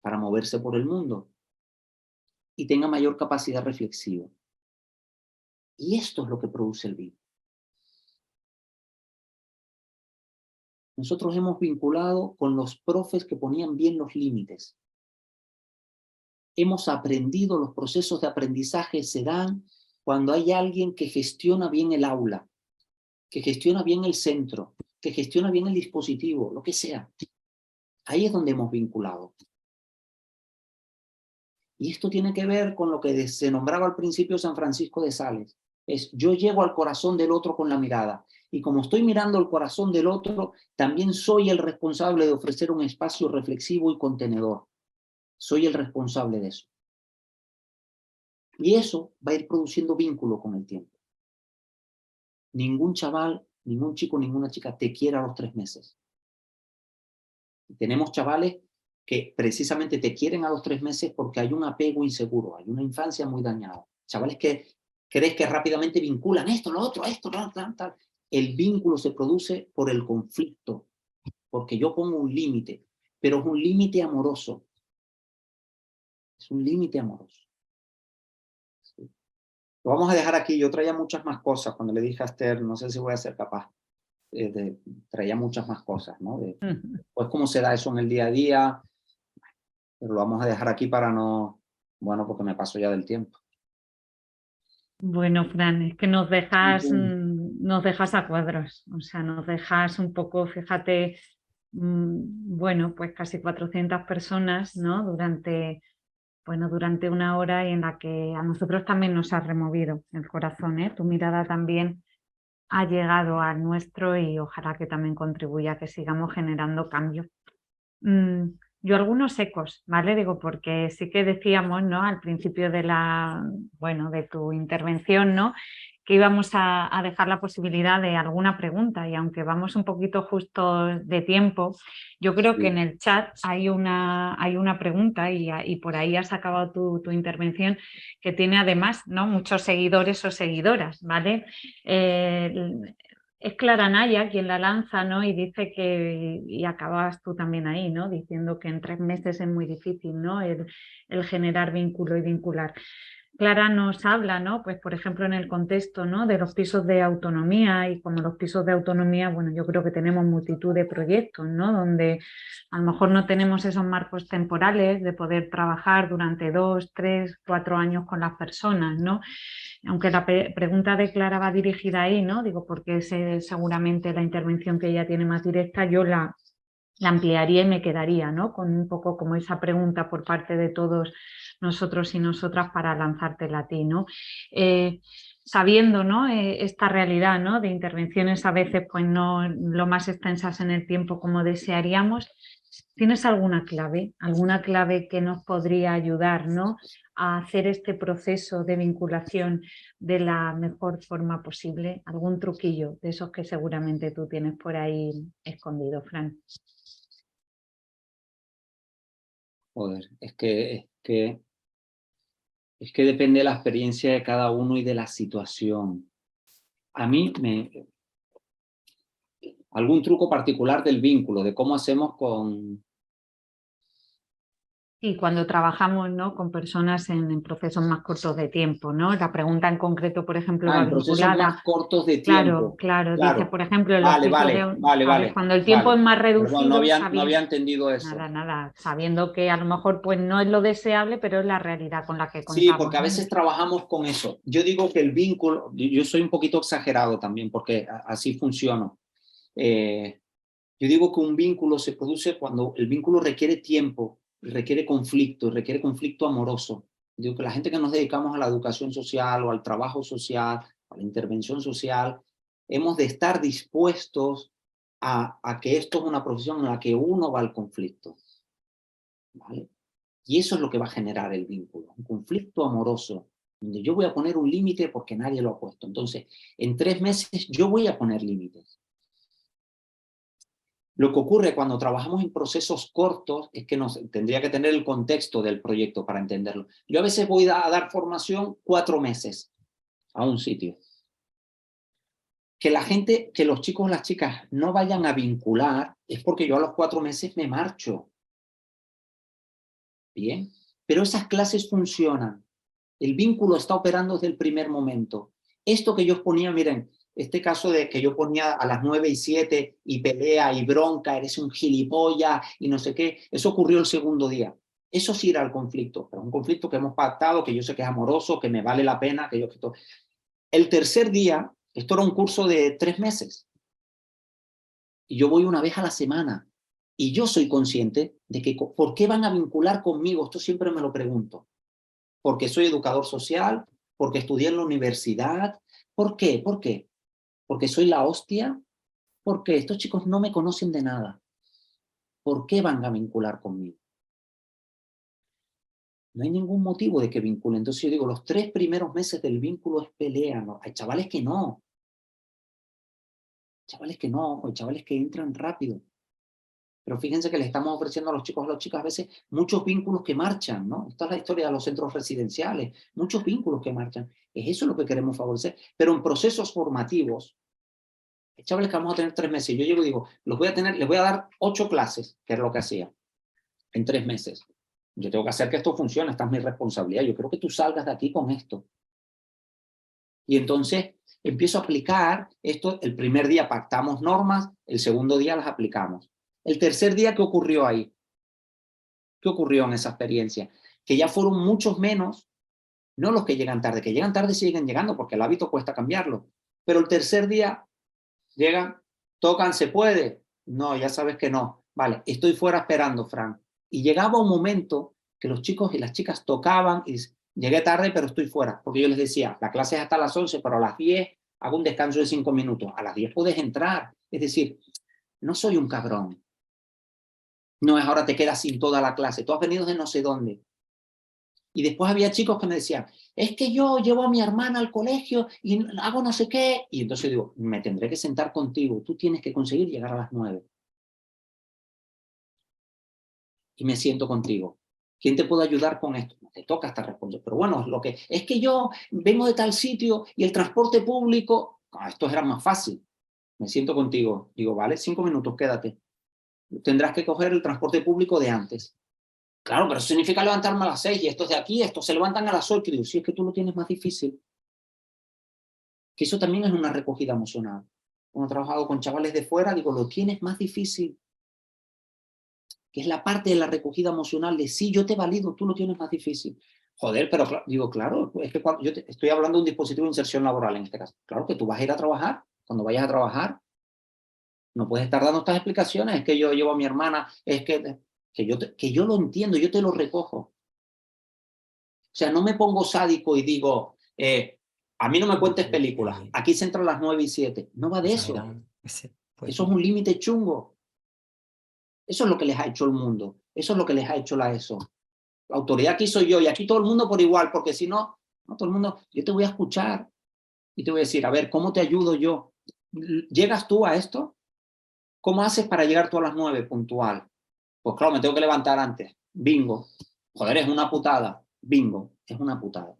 para moverse por el mundo y tenga mayor capacidad reflexiva. Y esto es lo que produce el vínculo. Nosotros hemos vinculado con los profes que ponían bien los límites. Hemos aprendido, los procesos de aprendizaje se dan cuando hay alguien que gestiona bien el aula, que gestiona bien el centro, que gestiona bien el dispositivo, lo que sea. Ahí es donde hemos vinculado. Y esto tiene que ver con lo que se nombraba al principio San Francisco de Sales. Es yo llego al corazón del otro con la mirada. Y como estoy mirando el corazón del otro, también soy el responsable de ofrecer un espacio reflexivo y contenedor. Soy el responsable de eso. Y eso va a ir produciendo vínculo con el tiempo. Ningún chaval, ningún chico, ninguna chica te quiere a los 3 meses. Tenemos chavales que precisamente te quieren a los 3 meses porque hay un apego inseguro, hay una infancia muy dañada. Chavales que crees que rápidamente vinculan esto, lo otro, esto, tal. El vínculo se produce por el conflicto, porque yo pongo un límite, pero es un límite amoroso. Es un límite amoroso. ¿Sí? Lo vamos a dejar aquí. Yo traía muchas más cosas cuando le dije a Esther, no sé si voy a ser capaz. Traía muchas más cosas, ¿no? Pues cómo se da eso en el día a día, pero lo vamos a dejar aquí para no, bueno, porque me paso ya del tiempo. Bueno, Fran, es que nos dejas a cuadros, o sea, nos dejas un poco, fíjate, bueno, pues casi 400 personas, ¿no? Durante 1 hora y en la que a nosotros también nos ha removido el corazón, ¿eh? Tu mirada también ha llegado al nuestro y ojalá que también contribuya a que sigamos generando cambio. Yo algunos secos, ¿vale? Digo, porque sí que decíamos, ¿no? Al principio de de tu intervención, ¿no? Que íbamos a dejar la posibilidad de alguna pregunta y aunque vamos un poquito justo de tiempo, yo creo que en Sí, el chat hay una pregunta y por ahí has acabado tu intervención que tiene además, ¿no? Muchos seguidores o seguidoras, ¿vale? Es Clara Naya quien la lanza, ¿no? Y dice que, y acabas tú también ahí, ¿no? Diciendo que en 3 meses es muy difícil, ¿no? El generar vínculo y vincular. Clara nos habla, ¿no? Pues por ejemplo en el contexto, ¿no? De los pisos de autonomía y como los pisos de autonomía, bueno, yo creo que tenemos multitud de proyectos, ¿no? Donde a lo mejor no tenemos esos marcos temporales de poder trabajar durante 2, 3, 4 años con las personas, ¿no? Aunque la pregunta de Clara va dirigida ahí, ¿no? Digo, porque es seguramente la intervención que ella tiene más directa, yo la ampliaría y me quedaría, ¿no? Con un poco como esa pregunta por parte de todos nosotros y nosotras para lanzártela a ti, ¿no? Sabiendo, ¿no? Esta realidad, ¿no? De intervenciones a veces pues no lo más extensas en el tiempo como desearíamos, ¿tienes alguna clave que nos podría ayudar, ¿no? A hacer este proceso de vinculación de la mejor forma posible? ¿Algún truquillo de esos que seguramente tú tienes por ahí escondido, Fran? joder, es que depende de la experiencia de cada uno y de la situación. A mí algún truco particular del vínculo, de cómo hacemos con... Y cuando trabajamos, ¿no? Con personas en procesos más cortos de tiempo, ¿no? La pregunta en concreto, por ejemplo, va En procesos vinculada. más cortos de Claro, tiempo. claro, dice, Claro. por ejemplo, en los Vale, pisos vale, de, vale, ¿sabes? vale, Cuando el tiempo es vale. más Perdón, reducido, no había entendido nada, eso. nada, sabiendo que a lo mejor pues no es lo deseable, pero es la realidad con la que Sí, contamos, porque a ¿no? veces trabajamos con eso. Yo digo que el vínculo, yo soy un poquito exagerado también, porque así funciono. Eh, yo digo que un vínculo se produce cuando el vínculo requiere tiempo, requiere conflicto amoroso. Digo que la gente que nos dedicamos a la educación social o al trabajo social, a la intervención social, hemos de estar dispuestos a que esto es una profesión en la que uno va al conflicto, ¿vale? Y eso es lo que va a generar el vínculo, un conflicto amoroso, donde yo voy a poner un límite porque nadie lo ha puesto. Entonces, en 3 meses yo voy a poner límites. Lo que ocurre cuando trabajamos en procesos cortos es que tendría que tener el contexto del proyecto para entenderlo. Yo a veces voy a dar formación 4 meses a un sitio. Que la gente, que los chicos o las chicas no vayan a vincular es porque yo a los 4 meses me marcho. Bien, pero esas clases funcionan. El vínculo está operando desde el primer momento. Esto que yo ponía, miren, este caso de que yo ponía a las 9:07 y pelea y bronca, eres un gilipollas y no sé qué, eso ocurrió el segundo día. Eso sí era el conflicto, pero un conflicto que hemos pactado, que yo sé que es amoroso, que me vale la pena, que yo... El tercer día, esto era un curso de 3 meses, y yo voy una vez a la semana, y yo soy consciente de que, ¿por qué van a vincular conmigo? Esto siempre me lo pregunto. Porque soy educador social, porque estudié en la universidad. ¿Por qué? ¿Por qué? Porque soy la hostia, porque estos chicos no me conocen de nada. ¿Por qué van a vincular conmigo? No hay ningún motivo de que vinculen. Entonces yo digo, los 3 primeros meses del vínculo es pelea. ¿No? Hay chavales que no, hay chavales que entran rápido. Pero fíjense que le estamos ofreciendo a los chicos, a las chicas a veces muchos vínculos que marchan, ¿no? Esta es la historia de los centros residenciales, muchos vínculos que marchan. Es eso lo que queremos favorecer. Pero en procesos formativos, chavales que vamos a tener 3 meses, yo llego y digo, les voy a dar 8 clases, que es lo que hacía, en 3 meses. Yo tengo que hacer que esto funcione, esta es mi responsabilidad. Yo creo que tú salgas de aquí con esto. Y entonces empiezo a aplicar esto. El primer día pactamos normas, el segundo día las aplicamos. El tercer día, ¿qué ocurrió ahí? ¿Qué ocurrió en esa experiencia? Que ya fueron muchos menos, no los que llegan tarde, que llegan tarde siguen llegando porque el hábito cuesta cambiarlo. Pero el tercer día llegan, tocan, ¿se puede? No, ya sabes que no. Vale, estoy fuera esperando, Fran. Y llegaba un momento que los chicos y las chicas tocaban y llegué tarde, pero estoy fuera. Porque yo les decía, la clase es hasta las 11, pero a las 10 hago un descanso de 5 minutos. A las 10 puedes entrar. Es decir, no soy un cabrón. No es ahora te quedas sin toda la clase, tú has venido de no sé dónde. Y después había chicos que me decían, es que yo llevo a mi hermana al colegio y hago no sé qué. Y entonces digo, me tendré que sentar contigo, tú tienes que conseguir llegar a las 9. Y me siento contigo. ¿Quién te puede ayudar con esto? No te toca esta responsabilidad. Pero bueno, es que yo vengo de tal sitio y el transporte público, esto era más fácil. Me siento contigo. Digo, vale, 5 minutos, quédate. Tendrás que coger el transporte público de antes. Claro, pero eso significa levantarme a las 6 y estos de aquí, estos se levantan a las 8. Y digo, si es que tú lo tienes más difícil. Que eso también es una recogida emocional. Cuando he trabajado con chavales de fuera, digo, lo tienes más difícil. Que es la parte de la recogida emocional de sí, yo te valido, tú lo tienes más difícil. Joder, pero digo, claro, es que cuando estoy hablando de un dispositivo de inserción laboral en este caso. Claro que tú vas a ir a trabajar. Cuando vayas a trabajar, no puedes estar dando estas explicaciones. Es que yo llevo a mi hermana, es que yo lo entiendo, yo te lo recojo. O sea, no me pongo sádico y digo, a mí no me cuentes películas, aquí se entran las 9 y 7. No va de eso. Eso es un límite chungo. Eso es lo que les ha hecho el mundo. Eso es lo que les ha hecho la ESO. La autoridad aquí soy yo y aquí todo el mundo por igual, porque si no, no todo el mundo, yo te voy a escuchar y te voy a decir, a ver, ¿cómo te ayudo yo? ¿Llegas tú a esto? ¿Cómo haces para llegar tú a las 9 puntual? Pues claro, me tengo que levantar antes. Bingo. Joder, es una putada. Bingo. Es una putada.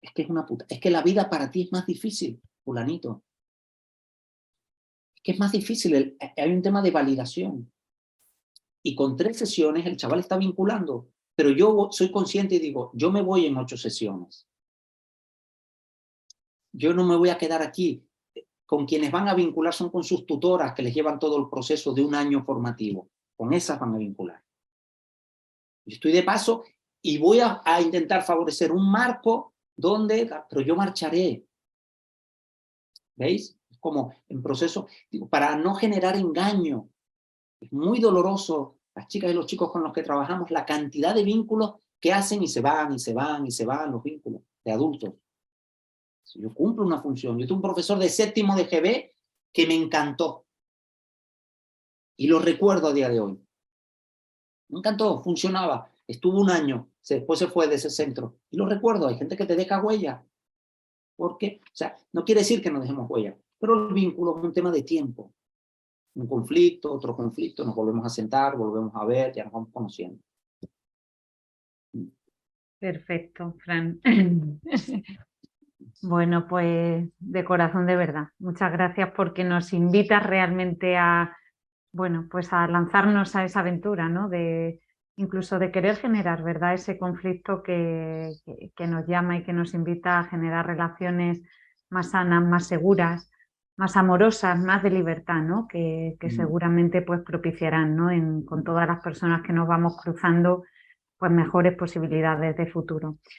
Es que es una putada. Es que la vida para ti es más difícil, fulanito. Es que es más difícil. Hay un tema de validación. Y con 3 sesiones el chaval está vinculando. Pero yo soy consciente y digo, yo me voy en 8 sesiones. Yo no me voy a quedar aquí. Con quienes van a vincular son con sus tutoras que les llevan todo el proceso de un año formativo. Con esas van a vincular. Yo estoy de paso y voy a intentar favorecer un marco donde, pero yo marcharé. ¿Veis? Es como en proceso, digo, para no generar engaño. Es muy doloroso, las chicas y los chicos con los que trabajamos, la cantidad de vínculos que hacen y se van, y se van, y se van los vínculos de adultos. Yo cumplo una función. Yo tuve un profesor de 7º de GB que me encantó. Y lo recuerdo a día de hoy. Me encantó, funcionaba. Estuvo un año, después se fue de ese centro. Y lo recuerdo, hay gente que te deja huella. Porque, o sea, no quiere decir que no dejemos huella, pero el vínculo es un tema de tiempo. Un conflicto, otro conflicto, nos volvemos a sentar, volvemos a ver, ya nos vamos conociendo. Perfecto, Fran. Bueno, pues de corazón de verdad. Muchas gracias porque nos invitas realmente a, bueno, pues a lanzarnos a esa aventura, ¿no? De incluso de querer generar, ¿verdad? Ese conflicto que nos llama y que nos invita a generar relaciones más sanas, más seguras, más amorosas, más de libertad, ¿no? Que seguramente pues propiciarán, ¿no? Con todas las personas que nos vamos cruzando, pues mejores posibilidades de futuro.